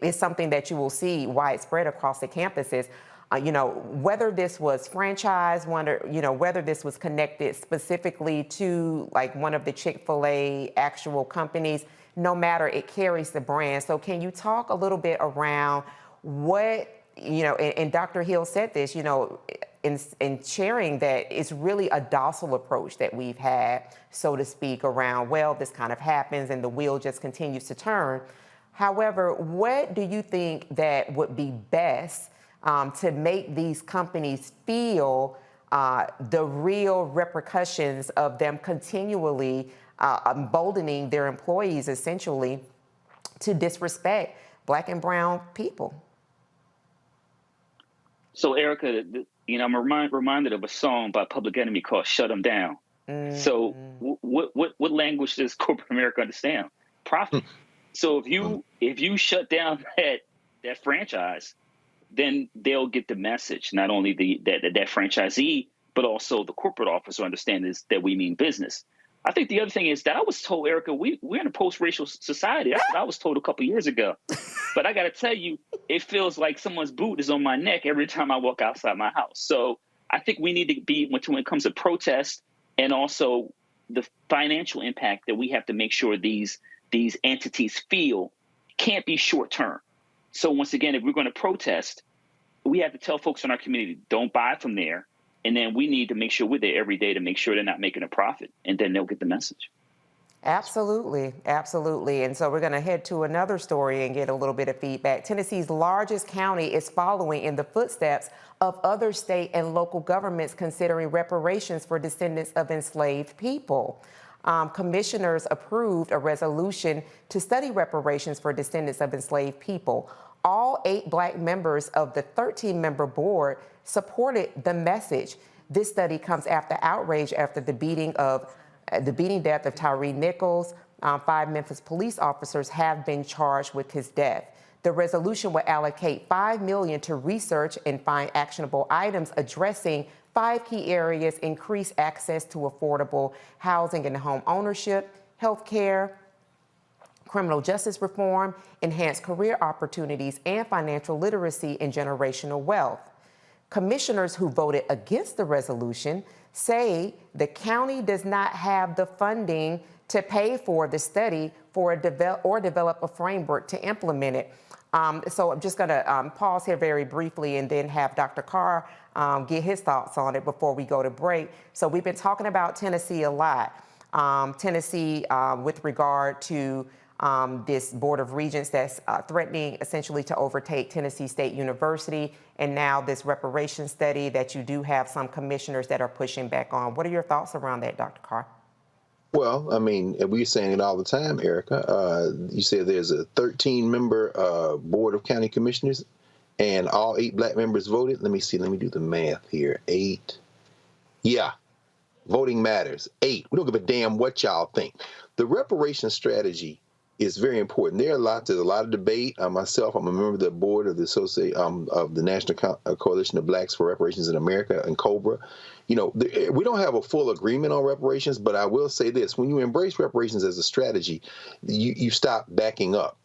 it's something that you will see widespread across the campuses. Whether this was franchise, whether this was connected specifically to like one of the Chick-fil-A actual companies, no matter, it carries the brand. So can you talk a little bit around what, and Dr. Hill said this, in sharing that it's really a docile approach that we've had, so to speak, around, well, this kind of happens and the wheel just continues to turn. However, what do you think that would be best to make these companies feel the real repercussions of them continually emboldening their employees, essentially, to disrespect Black and brown people? So, Erica, I'm reminded of a song by Public Enemy called "Shut 'Em Down." So, what language does corporate America understand? Profit. So, if you shut down that franchise, then they'll get the message. Not only that franchisee, but also the corporate officer understands that we mean business. I think the other thing is that I was told, Erica, we're in a post-racial society. That's what I was told a couple of years ago. But I got to tell you, it feels like someone's boot is on my neck every time I walk outside my house. So I think we need to be, when it comes to protest and also the financial impact that we have to make sure these entities feel can't be short-term. So once again, if we're going to protest, we have to tell folks in our community, don't buy from there. And then we need to make sure we're there every day to make sure they're not making a profit. And then they'll get the message. Absolutely. Absolutely. And so we're going to head to another story and get a little bit of feedback. Tennessee's largest county is following in the footsteps of other state and local governments considering reparations for descendants of enslaved people. Commissioners approved a resolution to study reparations for descendants of enslaved people. All 8 Black members of the 13-member board supported the message. This study comes after outrage after the beating death of Tyree Nichols. 5 Memphis police officers have been charged with his death. The resolution will allocate $5 million to research and find actionable items addressing 5 key areas: increased access to affordable housing and home ownership, health care, criminal justice reform, enhanced career opportunities, and financial literacy and generational wealth. Commissioners who voted against the resolution say the county does not have the funding to pay for the study or develop a framework to implement it. So I'm just going to pause here very briefly and then have Dr. Carr get his thoughts on it before we go to break. So we've been talking about Tennessee a lot. Tennessee, with regard to this Board of Regents that's threatening essentially to overtake Tennessee State University, and now this reparations study that you do have some commissioners that are pushing back on. What are your thoughts around that, Dr. Carr? Well, I mean, we're saying it all the time, Erica. You said there's a 13-member board of county commissioners, and all 8 black members voted. Let me see. Let me do the math here. 8. Yeah. Voting matters. 8. We don't give a damn what y'all think. The reparation strategy is very important. There's a lot of debate. Myself, I'm a member of the board of the of the National Coalition of Blacks for Reparations in America, and COBRA. You know, we don't have a full agreement on reparations, but I will say this: when you embrace reparations as a strategy, you stop backing up.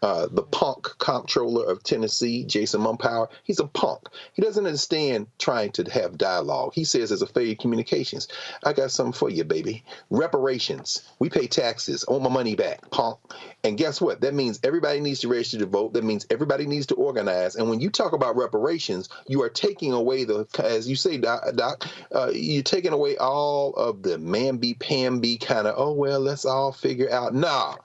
The punk comptroller of Tennessee, Jason Mumpower, he's a punk. He doesn't understand trying to have dialogue. He says there's a failure of communications. I got something for you, baby. Reparations. We pay taxes. I want my money back, punk. And guess what? That means everybody needs to register to vote. That means everybody needs to organize. And when you talk about reparations, you are taking away as you say, Doc, you're taking away all of the mamby-pamby kind of, oh, well, let's all figure out. Nah.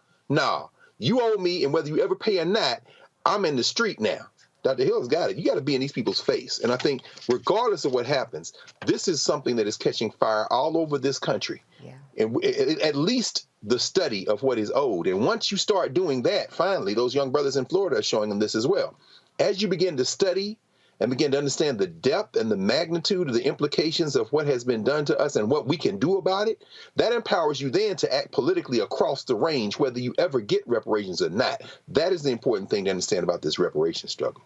You owe me, and whether you ever pay or not, I'm in the street now. Dr. Hill's got it. You got to be in these people's face. And I think regardless of what happens, this is something that is catching fire all over this country. Yeah. And at least the study of what is owed. And once you start doing that, finally, those young brothers in Florida are showing them this as well. As you begin to study and begin to understand the depth and the magnitude of the implications of what has been done to us and what we can do about it, that empowers you then to act politically across the range, whether you ever get reparations or not. That is the important thing to understand about this reparation struggle.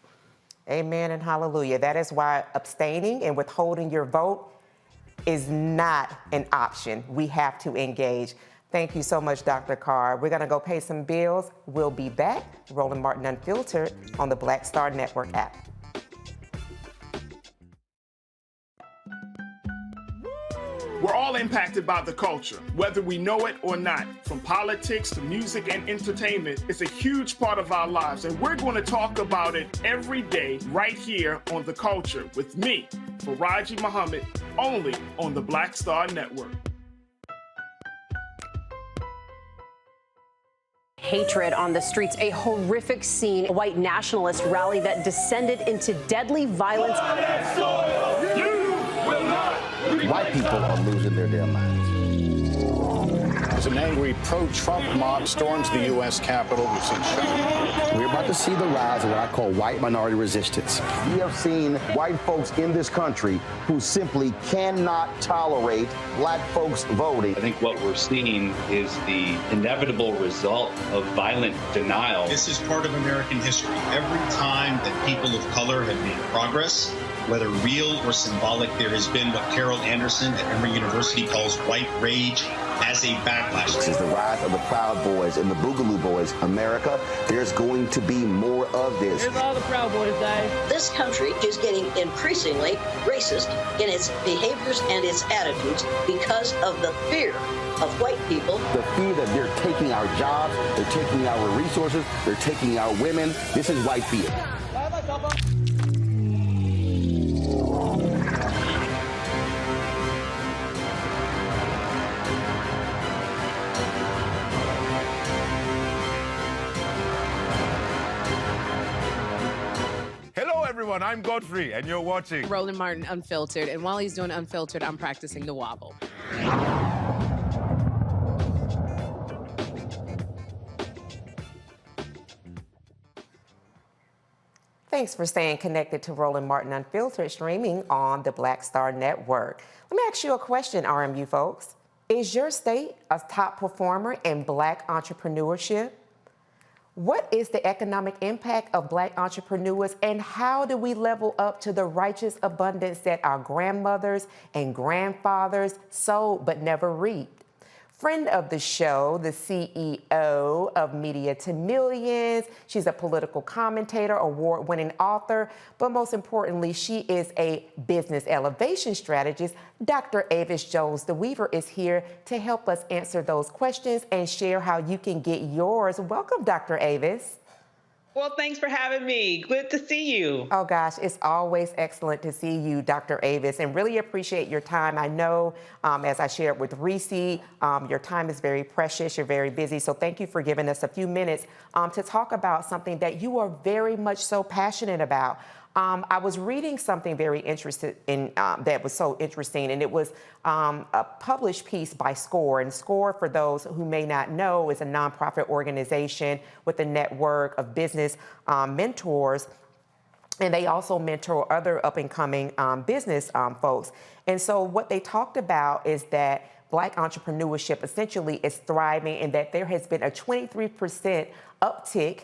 Amen and hallelujah. That is why abstaining and withholding your vote is not an option. We have to engage. Thank you so much, Dr. Carr. We're going to go pay some bills. We'll be back. Roland Martin Unfiltered on the Black Star Network app. We're all impacted by the culture, whether we know it or not. From politics to music and entertainment, it's a huge part of our lives, and we're going to talk about it every day right here on The Culture with me, Faraji Muhammad, only on the Black Star Network. Hatred on the streets, a horrific scene, a white nationalist rally that descended into deadly violence. White people are losing their damn minds. As an angry pro-Trump mob storms the U.S. Capitol, we've seen shooting. We're about to see the rise of what I call white minority resistance. We have seen white folks in this country who simply cannot tolerate black folks voting. I think what we're seeing is the inevitable result of violent denial. This is part of American history. Every time that people of color have made progress, whether real or symbolic, there has been what Carol Anderson at Emory University calls white rage as a backlash. This is the rise of the Proud Boys and the Boogaloo Boys. America, there's going to be more of this. Here's all the Proud Boys, Dave. This country is getting increasingly racist in its behaviors and its attitudes because of the fear of white people. The fear that they're taking our jobs, they're taking our resources, they're taking our women. This is white fear. Hello, everyone. I'm Godfrey, and you're watching Roland Martin Unfiltered. And while he's doing Unfiltered, I'm practicing the wobble. Thanks for staying connected to Roland Martin Unfiltered, streaming on the Black Star Network. Let me ask you a question, RMU folks. Is your state a top performer in Black entrepreneurship? What is the economic impact of Black entrepreneurs, and how do we level up to the righteous abundance that our grandmothers and grandfathers sowed but never reaped? Friend of the show, the CEO of Media to Millions. She's a political commentator, award-winning author, but most importantly, she is a business elevation strategist. Dr. Avis Jones DeWeaver is here to help us answer those questions and share how you can get yours. Welcome, Dr. Avis. Well, thanks for having me. Good to see you. Oh gosh, it's always excellent to see you, Dr. Avis, and really appreciate your time. I know, as I shared with Reese, your time is very precious. You're very busy, so thank you for giving us a few minutes to talk about something that you are very much so passionate about. I was reading something very interested in that was so interesting, and it was a published piece by SCORE. And SCORE, for those who may not know, is a nonprofit organization with a network of business mentors. And they also mentor other up-and-coming business folks. And so what they talked about is that Black entrepreneurship essentially is thriving, and that there has been a 23% uptick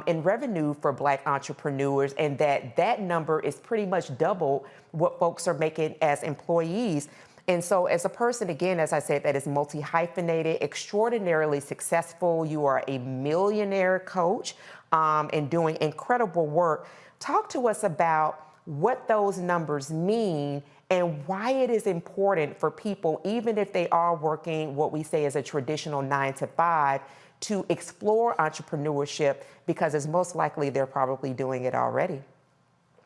in revenue for Black entrepreneurs, and that number is pretty much double what folks are making as employees. And so as a person, again, as I said, that is multi-hyphenated, extraordinarily successful, you are a millionaire coach and doing incredible work. Talk to us about what those numbers mean and why it is important for people, even if they are working what we say is a traditional 9-to-5, to explore entrepreneurship, because it's most likely they're probably doing it already.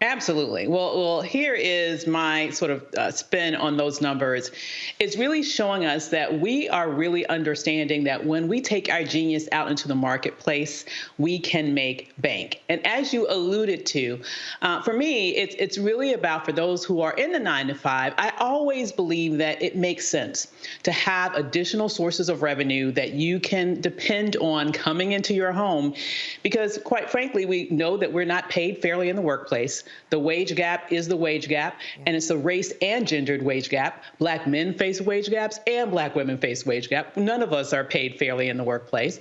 Absolutely. Well, here is my sort of spin on those numbers. It's really showing us that we are really understanding that when we take our genius out into the marketplace, we can make bank. And as you alluded to, for me, it's really about, for those who are in the 9-to-5, I always believe that it makes sense to have additional sources of revenue that you can depend on coming into your home, because quite frankly, we know that we're not paid fairly in the workplace. The wage gap is the wage gap, and it's a race and gendered wage gap. Black men face wage gaps and Black women face wage gap. None of us are paid fairly in the workplace.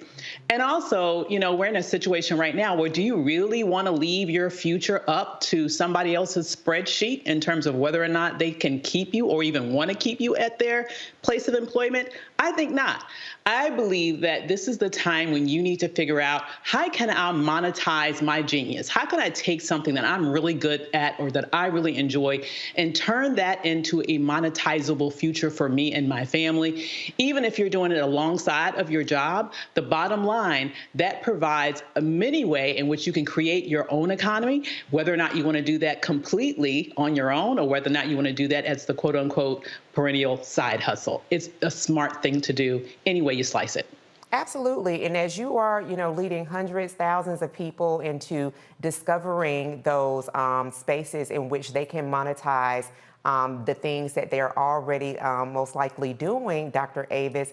And also, we're in a situation right now where, do you really want to leave your future up to somebody else's spreadsheet in terms of whether or not they can keep you or even want to keep you at their place of employment? I think not. I believe that this is the time when you need to figure out, how can I monetize my genius? How can I take something that I'm really good at or that I really enjoy and turn that into a monetizable future for me and my family? Even if you're doing it alongside of your job, the bottom line, that provides a mini way in which you can create your own economy, whether or not you want to do that completely on your own or whether or not you want to do that as the quote unquote perennial side hustle. It's a smart thing to do any way you slice it. Absolutely. And as you are, leading hundreds, thousands of people into discovering those spaces in which they can monetize the things that they're already most likely doing, Dr. Avis,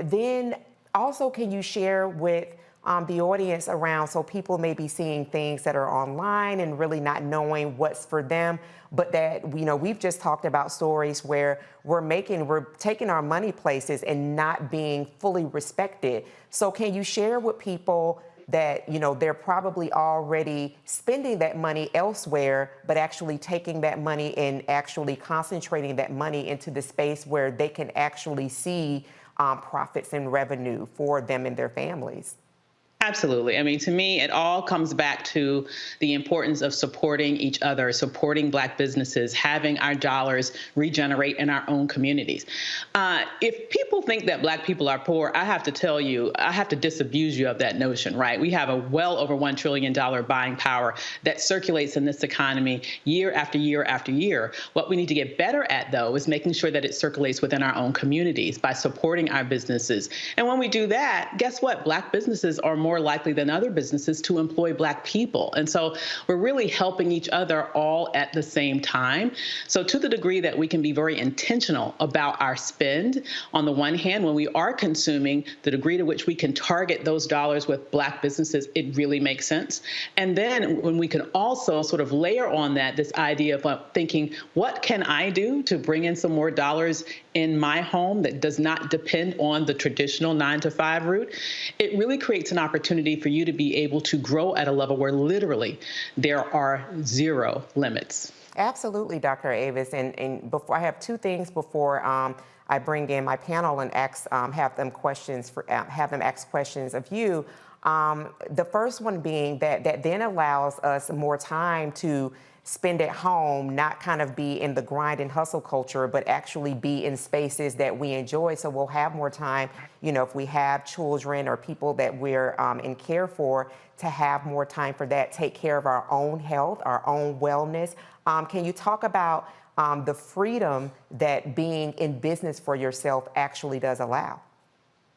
then also can you share with the audience around, so people may be seeing things that are online and really not knowing what's for them, but that, we've just talked about stories where we're taking our money places and not being fully respected. So can you share with people that, they're probably already spending that money elsewhere, but actually taking that money and actually concentrating that money into the space where they can actually see profits and revenue for them and their families? Absolutely. I mean, to me, it all comes back to the importance of supporting each other, supporting Black businesses, having our dollars regenerate in our own communities. If people think that Black people are poor, I have to tell you, I have to disabuse you of that notion, right? We have a well over $1 trillion buying power that circulates in this economy year after year after year. What we need to get better at, though, is making sure that it circulates within our own communities by supporting our businesses. And when we do that, guess what? Black businesses are more likely than other businesses to employ Black people. And so we're really helping each other all at the same time. So to the degree that we can be very intentional about our spend, on the one hand, when we are consuming, the degree to which we can target those dollars with Black businesses, it really makes sense. And then when we can also sort of layer on that, this idea of thinking, what can I do to bring in some more dollars in my home that does not depend on the traditional 9-to-5 route? It really creates an opportunity for you to be able to grow at a level where literally there are zero limits. Absolutely, Dr. Avis. And before, I have two things before I bring in my panel and have them ask questions of you. The first one being that then allows us more time to spend at home, not kind of be in the grind and hustle culture, but actually be in spaces that we enjoy. So we'll have more time, you know, if we have children or people that we're in care for, to have more time for that, take care of our own health, our own wellness. Can you talk about the freedom that being in business for yourself actually does allow?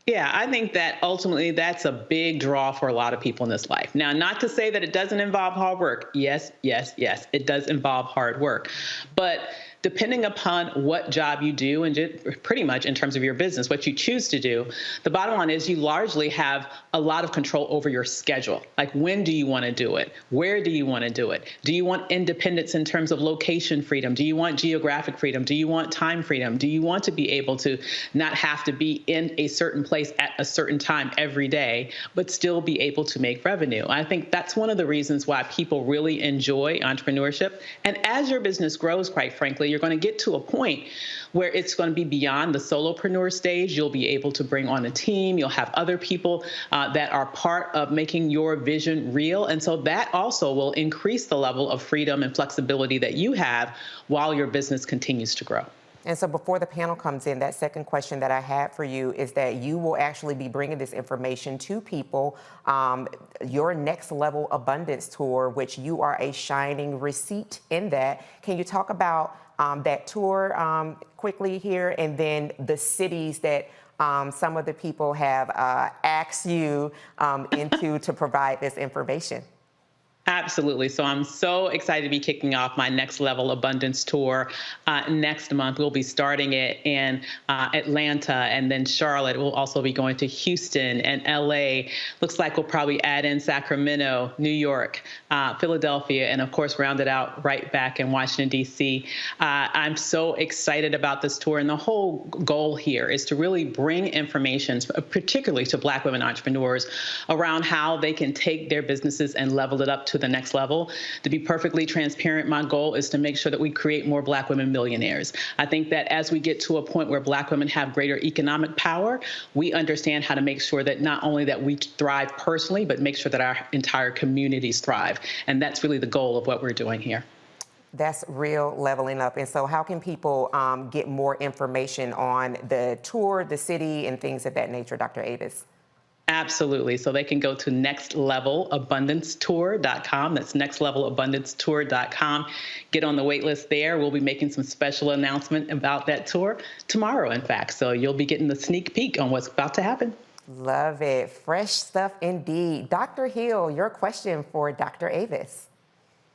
Yeah, I think that ultimately that's a big draw for a lot of people in this life. Now, not to say that it doesn't involve hard work. Yes, yes, yes, it does involve hard work. But depending upon what job you do and pretty much in terms of your business, what you choose to do, the bottom line is you largely have a lot of control over your schedule. Like, when do you want to do it? Where do you want to do it? Do you want independence in terms of location freedom? Do you want geographic freedom? Do you want time freedom? Do you want to be able to not have to be in a certain place at a certain time every day, but still be able to make revenue? I think that's one of the reasons why people really enjoy entrepreneurship. And as your business grows, quite frankly, you're going to get to a point where it's going to be beyond the solopreneur stage. You'll be able to bring on a team. You'll have other people that are part of making your vision real. And so that also will increase the level of freedom and flexibility that you have while your business continues to grow. And so before the panel comes in, that second question that I had for you is that you will actually be bringing this information to people, your Next Level Abundance Tour, which you are a shining receipt in that. Can you talk about that tour quickly here, and then the cities that some of the people have asked you into to provide this information? Absolutely. So I'm so excited to be kicking off my Next Level Abundance Tour next month. We'll be starting it in Atlanta and then Charlotte. We'll also be going to Houston and LA. Looks like we'll probably add in Sacramento, New York, Philadelphia, and of course, round it out right back in Washington, D.C. I'm so excited about this tour. And the whole goal here is to really bring information, particularly to Black women entrepreneurs, around how they can take their businesses and level it up to the next level. To be perfectly transparent, my goal is to make sure that we create more Black women millionaires. I think that as we get to a point where Black women have greater economic power, we understand how to make sure that not only that we thrive personally, but make sure that our entire communities thrive. And that's really the goal of what we're doing here. That's real leveling up. And so how can people get more information on the tour, the city, and things of that nature, Dr. Avis? Absolutely. So they can go to nextlevelabundancetour.com. That's nextlevelabundancetour.com. Get on the wait list there. We'll be making some special announcement about that tour tomorrow, in fact. So you'll be getting the sneak peek on what's about to happen. Love it. Fresh stuff indeed. Dr. Hill, your question for Dr. Avis.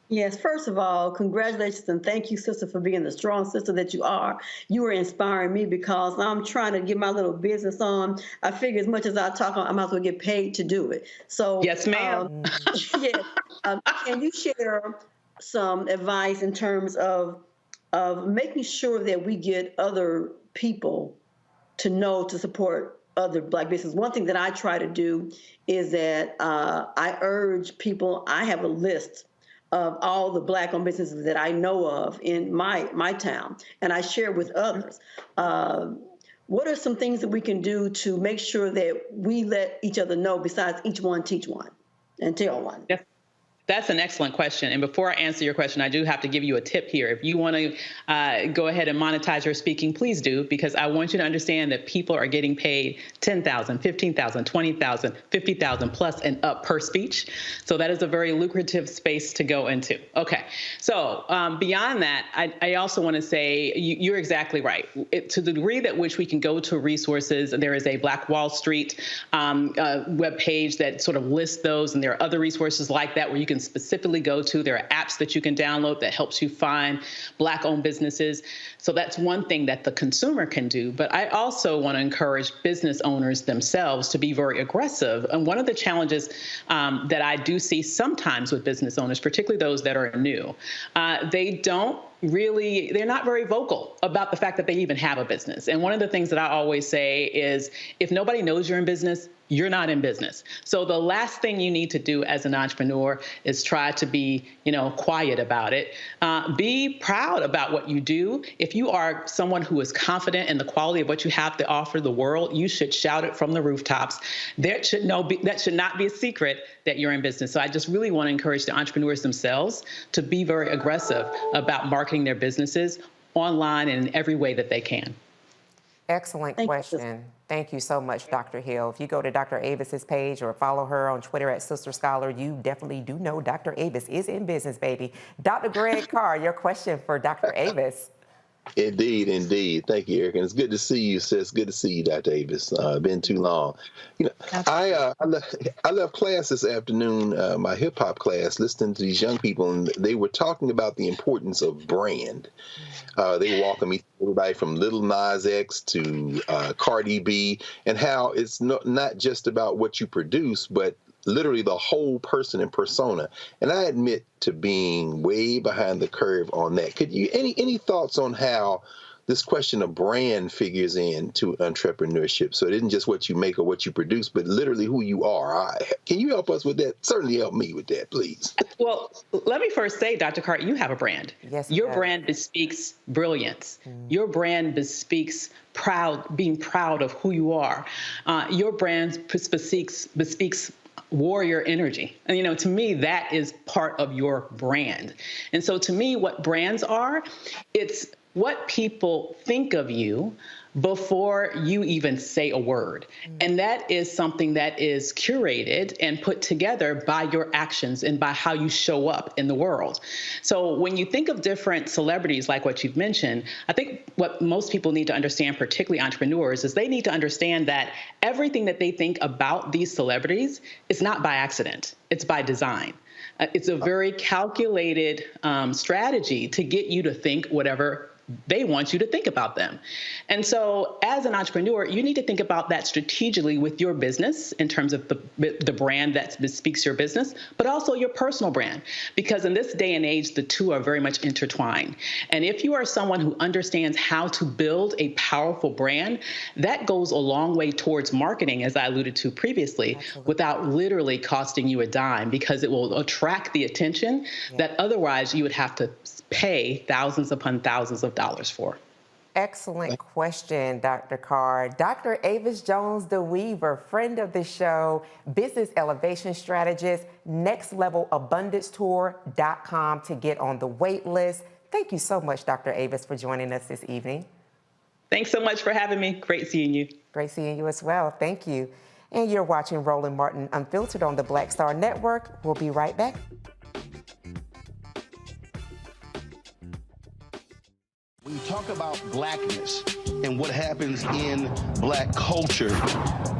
Yes, first of all, congratulations and thank you, sister, for being the strong sister that you are. You are inspiring me because I'm trying to get my little business on. I figure as much as I talk, I might as well get paid to do it. So yes, ma'am. Can you share some advice in terms of making sure that we get other people to know to support other Black businesses? One thing that I try to do is that I urge people, I have a list of all the Black-owned businesses that I know of in my town, and I share with others. What are some things that we can do to make sure that we let each other know, besides each one teach one and tell one? Yes. That's an excellent question. And before I answer your question, I do have to give you a tip here. If you want to go ahead and monetize your speaking, please do, because I want you to understand that people are getting paid $10,000, $15,000, $20,000, $50,000 plus and up per speech. So that is a very lucrative space to go into. Okay. So beyond that, I also want to say you're exactly right. To the degree that which we can go to resources, there is a Black Wall Street web page that sort of lists those, and there are other resources like that where you can specifically go to. There are apps that you can download that helps you find Black-owned businesses. So that's one thing that the consumer can do. But I also want to encourage business owners themselves to be very aggressive. And one of the challenges that I do see sometimes with business owners, particularly those that are new, they're not very vocal about the fact that they even have a business. And one of the things that I always say is, if nobody knows you're in business, you're not in business. So the last thing you need to do as an entrepreneur is try to be, quiet about it. Be proud about what you do. If you are someone who is confident in the quality of what you have to offer the world, you should shout it from the rooftops. That should not be a secret that you're in business. So I just really want to encourage the entrepreneurs themselves to be very aggressive about marketing their businesses online and in every way that they can. Excellent question. Thank you so much, Dr. Hill. If you go to Dr. Avis's page or follow her on Twitter at Sister Scholar, you definitely do know Dr. Avis is in business, baby. Dr. Greg Carr, your question for Dr. Avis. Indeed, indeed. Thank you, Eric. And it's good to see you, sis. Good to see you, Dr. Avis. Been too long. I left class this afternoon, my hip hop class, listening to these young people, and they were talking about the importance of brand. They were walking me through everybody from Lil Nas X to Cardi B, and how it's not just about what you produce, but literally the whole person and persona. And I admit to being way behind the curve on that. Could you any thoughts on how this question of brand figures into entrepreneurship? So it isn't just what you make or what you produce, but literally who you are. Can you help us with that? Certainly help me with that, please. Well, let me first say, Dr. Cart, you have a brand. Yes. Your brand bespeaks brilliance. Your brand bespeaks being proud of who you are. Your brand bespeaks warrior energy. And, to me, that is part of your brand. And so to me, what brands are, it's what people think of you before you even say a word. And that is something that is curated and put together by your actions and by how you show up in the world. So when you think of different celebrities like what you've mentioned, I think what most people need to understand, particularly entrepreneurs, is they need to understand that everything that they think about these celebrities is not by accident. It's by design. It's a very calculated strategy to get you to think whatever they want you to think about them. And so as an entrepreneur, you need to think about that strategically with your business in terms of the brand that bespeaks your business, but also your personal brand. Because in this day and age, the two are very much intertwined. And if you are someone who understands how to build a powerful brand, that goes a long way towards marketing, as I alluded to previously, without literally costing you a dime, because it will attract the attention that otherwise you would have to pay thousands upon thousands of dollars for. Excellent question, Dr. Carr. Dr. Avis Jones the Weaver, friend of the show, business elevation strategist, nextlevelabundancetour.com to get on the wait list. Thank you so much, Dr. Avis, for joining us this evening. Thanks so much for having me. Great seeing you. Great seeing you as well. Thank you. And you're watching Roland Martin Unfiltered on the Black Star Network. We'll be right back. When you talk about blackness and what happens in black culture,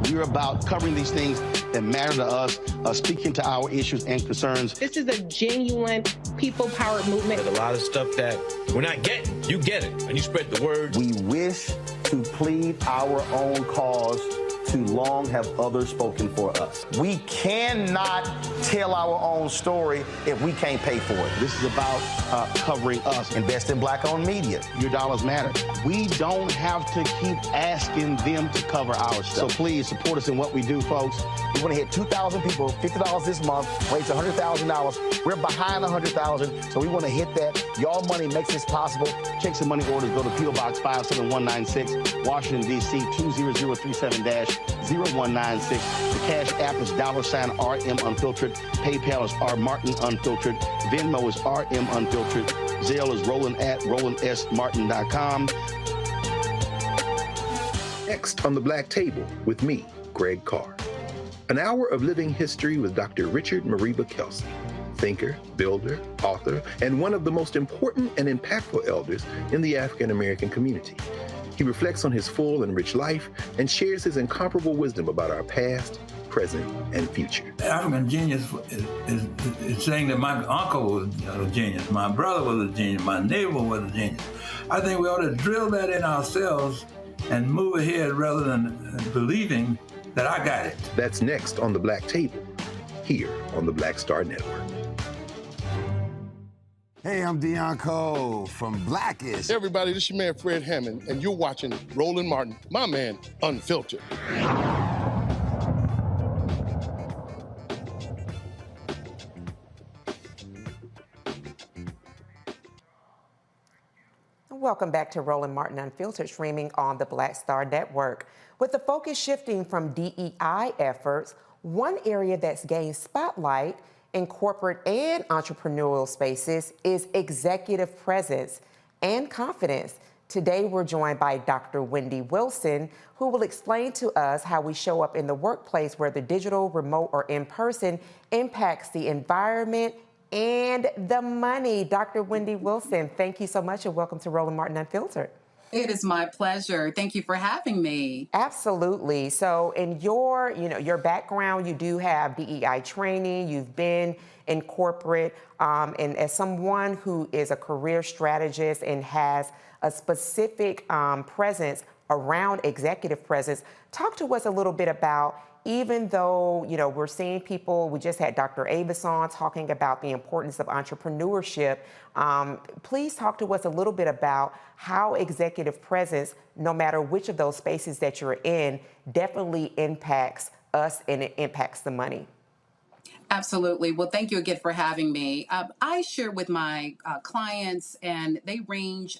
we're about covering these things that matter to us, speaking to our issues and concerns. This is a genuine people-powered movement. There's a lot of stuff that we're not getting. You get it, and you spread the word. We wish to plead our own cause. Too long have others spoken for us. We cannot tell our own story if we can't pay for it. This is about covering us. Invest in black-owned media. Your dollars matter. We don't have to keep asking them to cover our stuff. So please support us in what we do, folks. We want to hit 2,000 people, $50 this month, raise $100,000. We're behind 100,000, so we want to hit that. Y'all money makes this possible. Check some money orders. Go to P.O. Box 57196, Washington, D.C. 20037-0196. The Cash App is $RM Unfiltered. PayPal is R Martin Unfiltered. Venmo is RM Unfiltered. Zelle is Roland at RolandSMartin.com. Next on the Black Table with me, Greg Carr. An hour of living history with Dr. Richard Mariba Kelsey, thinker, builder, author, and one of the most important and impactful elders in the African American community. He reflects on his full and rich life and shares his incomparable wisdom about our past, present, and future. African genius is saying that my uncle was a genius, my brother was a genius, my neighbor was a genius. I think we ought to drill that in ourselves and move ahead rather than believing that I got it. That's next on the Black Table, here on the Black Star Network. Hey, I'm Deion Cole from Blackish. Hey everybody, this is your man Fred Hammond, and you're watching Roland Martin, my man, Unfiltered. Welcome back to Roland Martin Unfiltered, streaming on the Black Star Network. With the focus shifting from DEI efforts, one area that's gained spotlight in corporate and entrepreneurial spaces is executive presence and confidence. Today, we're joined by Dr. Wendy Wilson, who will explain to us how we show up in the workplace, whether digital, remote, or in person, impacts the environment and the money. Dr. Wendy Wilson, thank you so much and welcome to Roland Martin Unfiltered. It is my pleasure. Thank you for having me. Absolutely. So in your background, you do have DEI training, you've been in corporate, and as someone who is a career strategist and has a specific presence around executive presence, talk to us a little bit about, even though, we're seeing people, we just had Dr. Avis on talking about the importance of entrepreneurship. Please talk to us a little bit about how executive presence, no matter which of those spaces that you're in, definitely impacts us and it impacts the money. Absolutely. Well, thank you again for having me. I share with my clients, and they range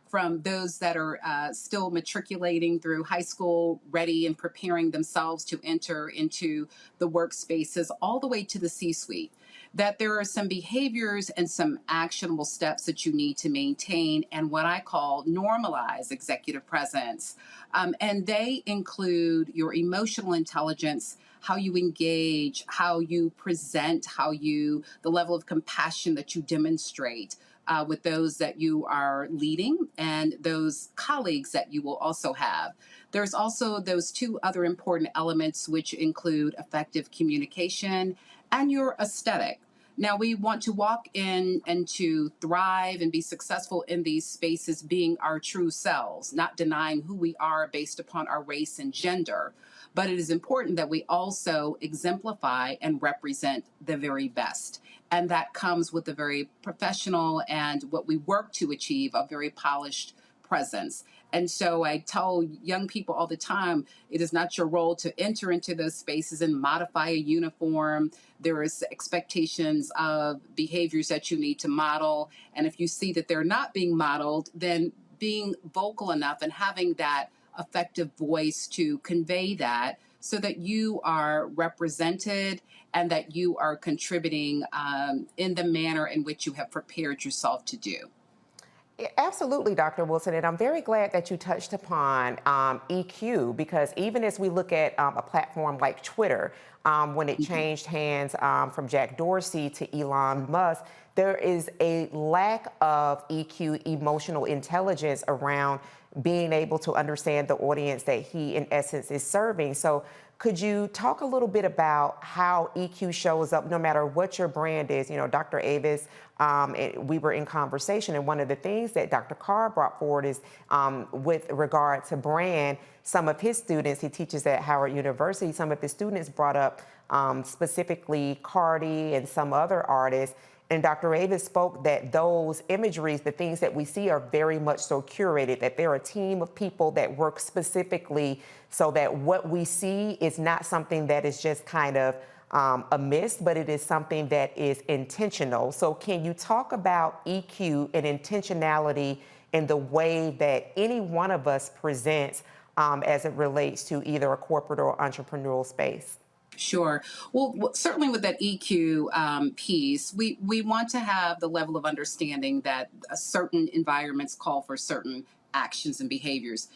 from those that are still matriculating through high school, ready and preparing themselves to enter into the workspaces, all the way to the C-suite, that there are some behaviors and some actionable steps that you need to maintain and what I call normalize executive presence. And they include your emotional intelligence, how you engage, how you present, the level of compassion that you demonstrate with those that you are leading and those colleagues that you will also have. There's also those two other important elements, which include effective communication and your aesthetic. Now, we want to walk in and to thrive and be successful in these spaces being our true selves, not denying who we are based upon our race and gender. But it is important that we also exemplify and represent the very best. And that comes with a very professional and what we work to achieve, a very polished presence. And so I tell young people all the time, it is not your role to enter into those spaces and modify a uniform. There is expectations of behaviors that you need to model. And if you see that they're not being modeled, then being vocal enough and having that effective voice to convey that so that you are represented and that you are contributing in the manner in which you have prepared yourself to do. Absolutely, Dr. Wilson, and I'm very glad that you touched upon EQ, because even as we look at a platform like Twitter, when it changed hands from Jack Dorsey to Elon Musk, there is a lack of EQ, emotional intelligence, around being able to understand the audience that he, in essence, is serving. So could you talk a little bit about how EQ shows up, no matter what your brand is? Dr. Avis, we were in conversation, and one of the things that Dr. Carr brought forward is with regard to brand, some of his students, he teaches at Howard University, some of his students brought up specifically Cardi and some other artists. And Dr. Avis spoke that those imageries, the things that we see, are very much so curated, that they're a team of people that work specifically so that what we see is not something that is just kind of a miss, but it is something that is intentional. So can you talk about EQ and intentionality in the way that any one of us presents as it relates to either a corporate or entrepreneurial space? Sure. Well, certainly with that EQ piece, we want to have the level of understanding that certain environments call for certain actions and behaviors.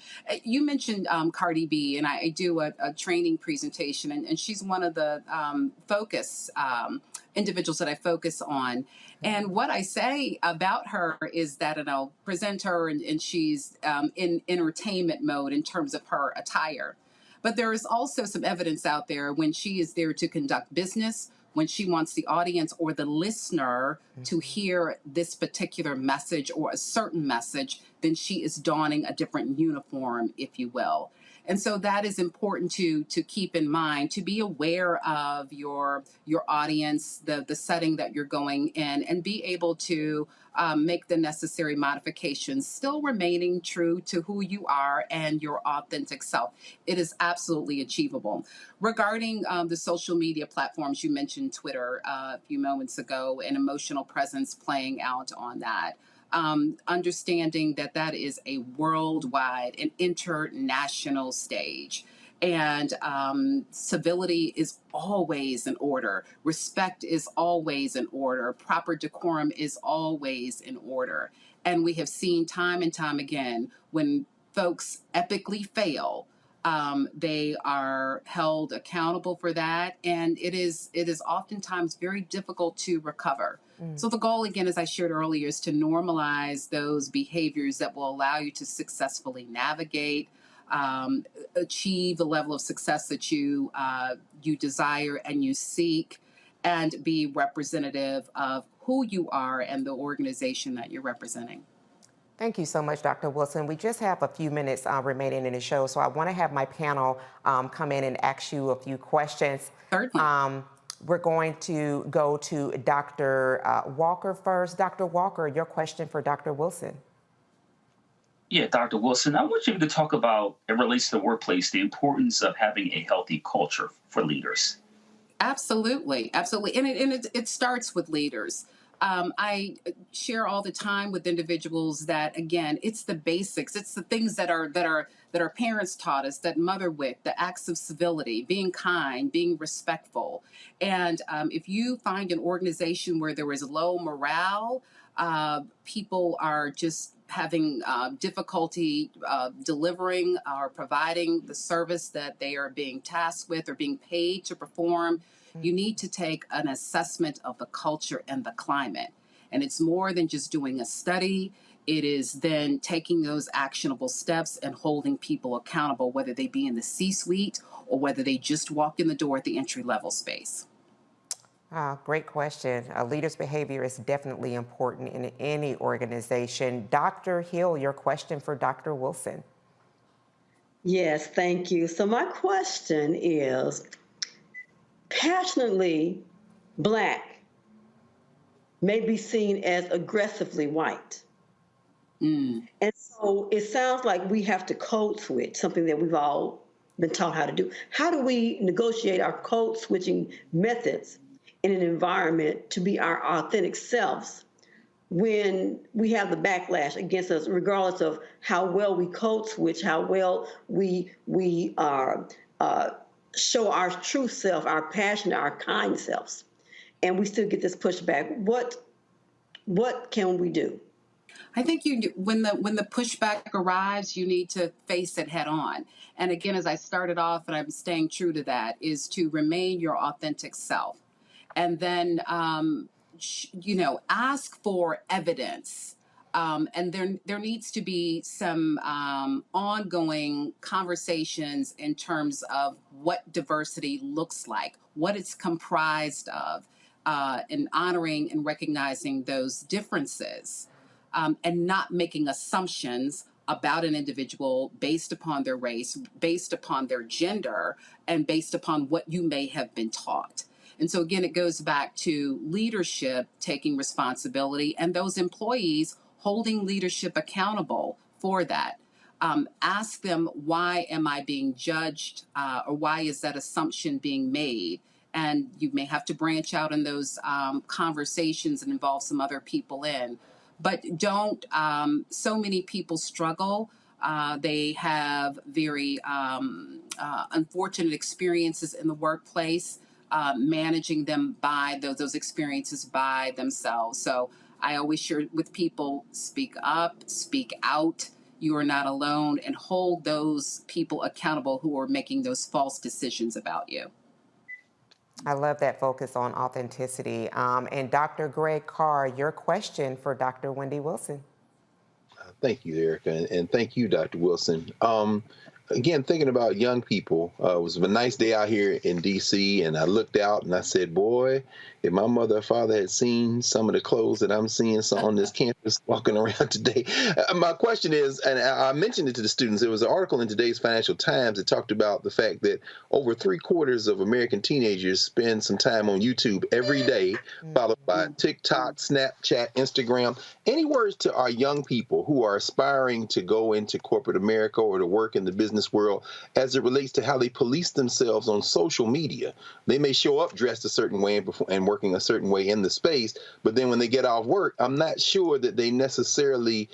You mentioned Cardi B, and I do a training presentation, and she's one of the focus individuals that I focus on. And what I say about her is that, and I'll present her, and she's in entertainment mode in terms of her attire. But there is also some evidence out there when she is there to conduct business, when she wants the audience or the listener to hear this particular message or a certain message, then she is donning a different uniform, if you will. And so that is important to keep in mind, to be aware of your audience, the setting that you're going in, and be able to make the necessary modifications, still remaining true to who you are and your authentic self. It is absolutely achievable. Regarding the social media platforms, you mentioned Twitter a few moments ago, and emotional presence playing out on that. understanding that that is a worldwide and international stage. And civility is always in order. Respect is always in order. Proper decorum is always in order. And we have seen time and time again when folks epically fail, they are held accountable for that. And it is oftentimes very difficult to recover. So the goal, again, as I shared earlier, is to normalize those behaviors that will allow you to successfully navigate, achieve the level of success that you desire and you seek, and be representative of who you are and the organization that you're representing. Thank you so much, Dr. Wilson. We just have a few minutes remaining in the show, so I want to have my panel come in and ask you a few questions. Certainly. We're going to go to Dr. Walker first. Dr. Walker, your question for Dr. Wilson. Yeah, Dr. Wilson, I want you to talk about, it relates to the workplace, the importance of having a healthy culture for leaders. Absolutely, absolutely. And it starts with leaders. I share all the time with individuals that, again, it's the basics. It's the things that our parents taught us, that mother wit, the acts of civility, being kind, being respectful. And if you find an organization where there is low morale, people are just having difficulty delivering or providing the service that they are being tasked with or being paid to perform, you need to take an assessment of the culture and the climate. And it's more than just doing a study. It is then taking those actionable steps and holding people accountable, whether they be in the C-suite or whether they just walk in the door at the entry-level space. Great question. Leaders' behavior is definitely important in any organization. Dr. Hill, your question for Dr. Wilson. Yes, thank you. So my question is, passionately Black may be seen as aggressively white. And so it sounds like we have to code switch, something that we've all been taught how to do. How do we negotiate our code switching methods in an environment to be our authentic selves when we have the backlash against us, regardless of how well we code switch, how well we show our true self, our passionate, our kind selves, and we still get this pushback? What can we do? I think when the pushback arrives, you need to face it head on. And again, as I started off, and I'm staying true to that, is to remain your authentic self. And then, ask for evidence. And there needs to be some ongoing conversations in terms of what diversity looks like, what it's comprised of, and honoring and recognizing those differences, and not making assumptions about an individual based upon their race, based upon their gender, and based upon what you may have been taught. And so again, it goes back to leadership taking responsibility and those employees holding leadership accountable for that. Ask them, why am I being judged, or why is that assumption being made? And you may have to branch out in those conversations and involve some other people in. But don't, so many people struggle. They have very unfortunate experiences in the workplace, managing them by those experiences by themselves. So I always share with people, speak up, speak out. You are not alone, and hold those people accountable who are making those false decisions about you. I love that focus on authenticity. And Dr. Greg Carr, your question for Dr. Wendy Wilson. Thank you, Erica, and thank you, Dr. Wilson. Again, thinking about young people, it was a nice day out here in D.C., and I looked out and I said, boy, if my mother or father had seen some of the clothes that I'm seeing on this campus walking around today. My question is, and I mentioned it to the students, there was an article in today's Financial Times that talked about the fact that over 3/4 of American teenagers spend some time on YouTube every day, followed by TikTok, Snapchat, Instagram. Any words to our young people who are aspiring to go into corporate America or to work in the business business world as it relates to how they police themselves on social media. They may show up dressed a certain way and working a certain way in the space, but then when they get off work, I'm not sure that they necessarily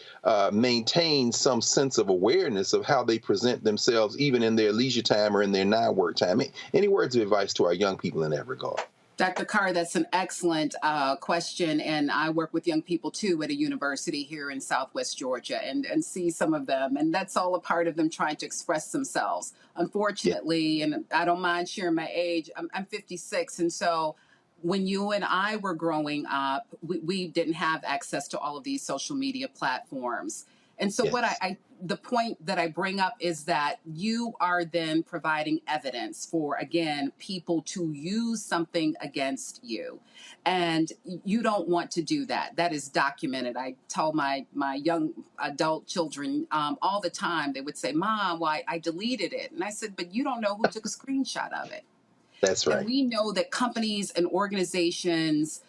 maintain some sense of awareness of how they present themselves, even in their leisure time or in their non-work time. Any words of advice to our young people in that regard? Dr. Carr, that's an excellent question. And I work with young people, too, at a university here in Southwest Georgia and see some of them. And that's all a part of them trying to express themselves. Unfortunately, and I don't mind sharing my age, I'm 56. And so when you and I were growing up, we didn't have access to all of these social media platforms. And so the point that I bring up is that you are then providing evidence for, again, people to use something against you. And you don't want to do that. That is documented. I tell my young adult children all the time, they would say, Mom, why I deleted it. And I said, but you don't know who took a screenshot of it. That's right. And we know that companies and organizations,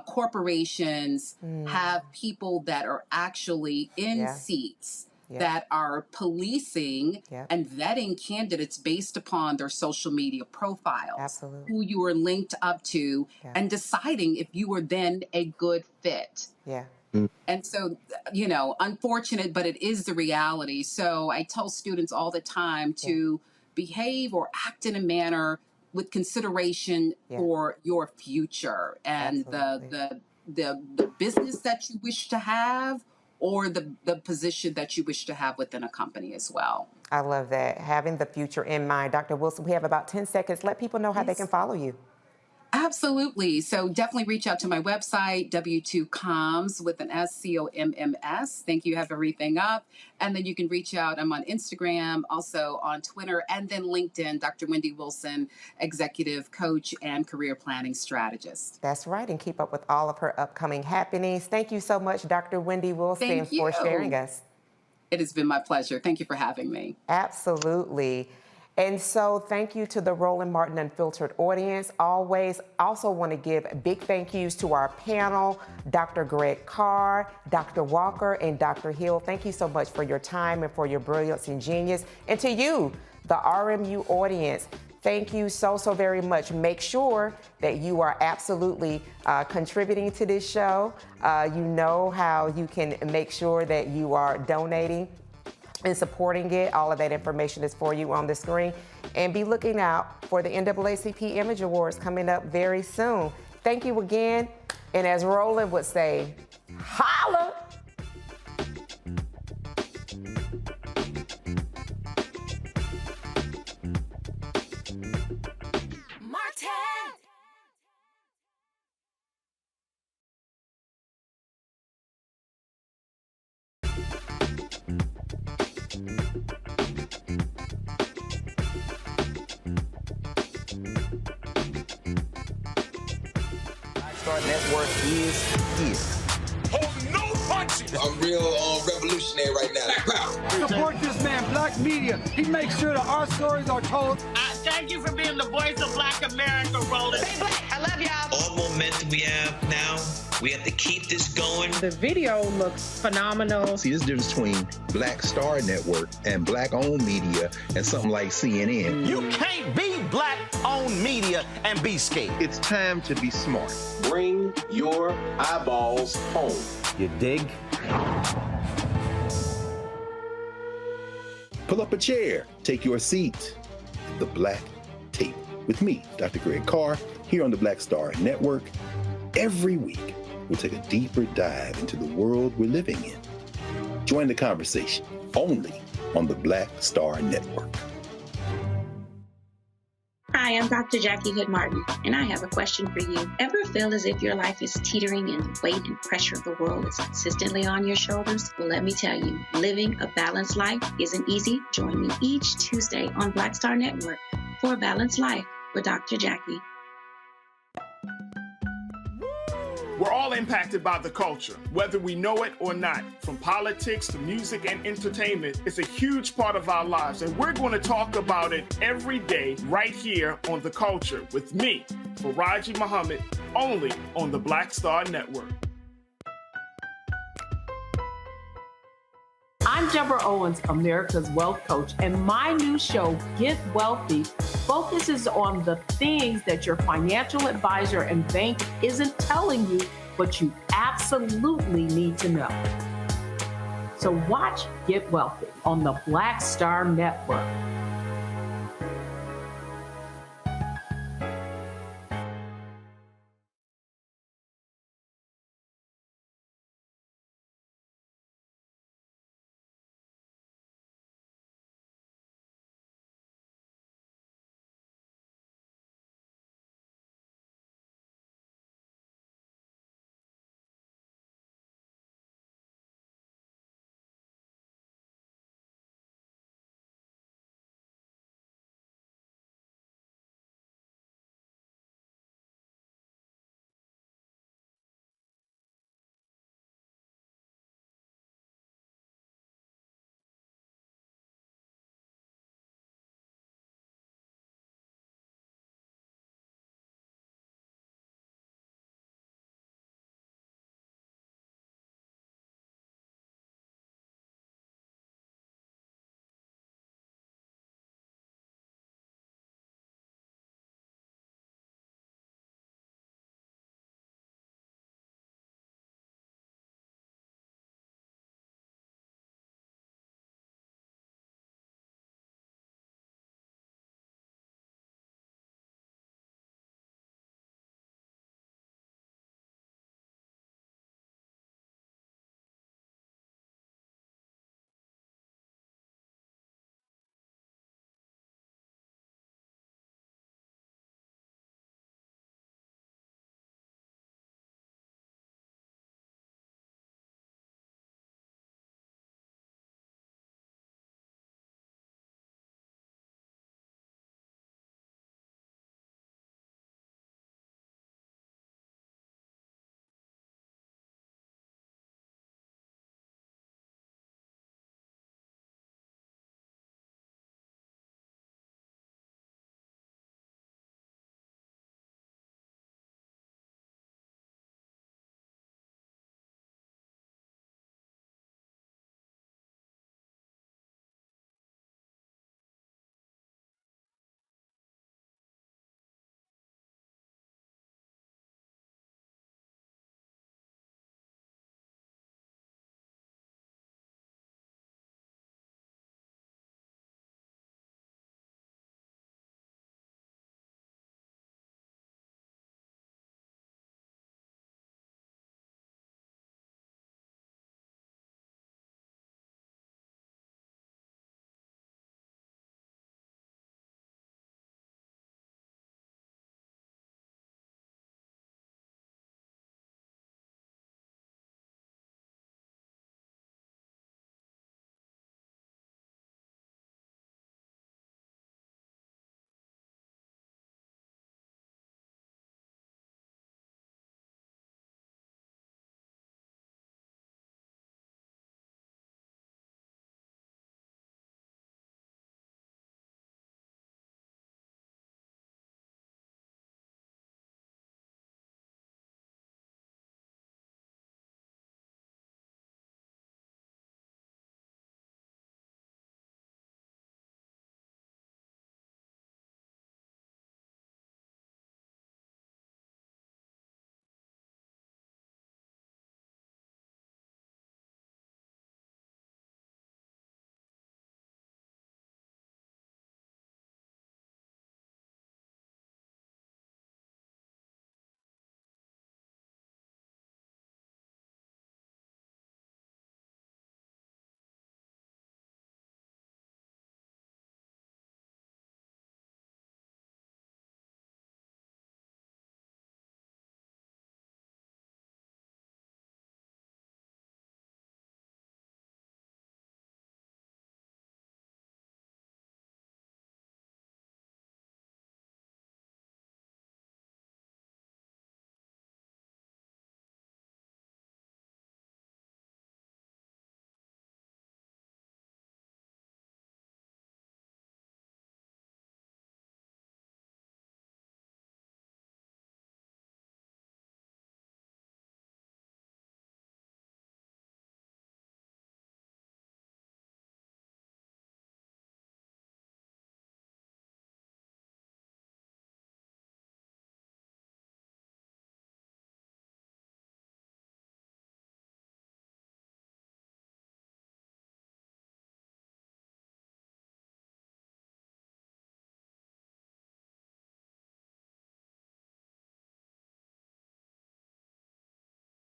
corporations have people that are actually in seats that are policing and vetting candidates based upon their social media profiles, who you are linked up to, and deciding if you are then a good fit. And so, you know, unfortunate, but it is the reality. So I tell students all the time to behave or act in a manner with consideration for your future and the business that you wish to have, or the position that you wish to have within a company as well. I love that, having the future in mind. Dr. Wilson, we have about 10 seconds. Let people know how they can follow you. Absolutely. So definitely reach out to my website, W2Comms with an SCOMMS. Thank you. Have everything up. And then you can reach out. I'm on Instagram, also on Twitter, and then LinkedIn, Dr. Wendy Wilson, executive coach and career planning strategist. That's right. And keep up with all of her upcoming happenings. Thank you so much, Dr. Wendy Wilson, for sharing us. It has been my pleasure. Thank you for having me. Absolutely. And so thank you to the Roland Martin Unfiltered audience. Always also want to give big thank yous to our panel, Dr. Greg Carr, Dr. Walker, and Dr. Hill. Thank you so much for your time and for your brilliance and genius. And to you, the RMU audience, thank you so very much. Make sure that you are absolutely contributing to this show. You know how you can make sure that you are donating and supporting it. All of that information is for you on the screen. And be looking out for the NAACP Image Awards coming up very soon. Thank you again. And as Roland would say, holla! Network is here. Oh, no punches! I'm real revolutionary right now. Support this man, Black Media. He makes sure that our stories are told. Thank you for being the voice of Black America, Roland. Stay black. I love y'all. All momentum we have now, we have to keep this going. The video looks phenomenal. See, there's a difference between Black Star Network and Black-owned media and something like CNN. You can't be Black-owned media and be scared. It's time to be smart. Bring your eyeballs home. You dig? Pull up a chair, take your seat at the Black Table with me, Dr. Greg Carr, here on the Black Star Network. Every week, we'll take a deeper dive into the world we're living in. Join the conversation only on the Black Star Network. Hi, I'm Dr. Jackie Hood Martin, and I have a question for you. Ever feel as if your life is teetering and the weight and pressure of the world is consistently on your shoulders? Well, let me tell you, living a balanced life isn't easy. Join me each Tuesday on Black Star Network for A Balanced Life with Dr. Jackie. We're all impacted by the culture, whether we know it or not. From politics to music and entertainment, it's a huge part of our lives, and we're going to talk about it every day right here on The Culture with me, Faraji Muhammad, only on the Black Star Network. I'm I'm Deborah Owens, America's Wealth Coach, and my new show, Get Wealthy, focuses on the things that your financial advisor and bank isn't telling you, but you absolutely need to know. So watch Get Wealthy on the Black Star Network.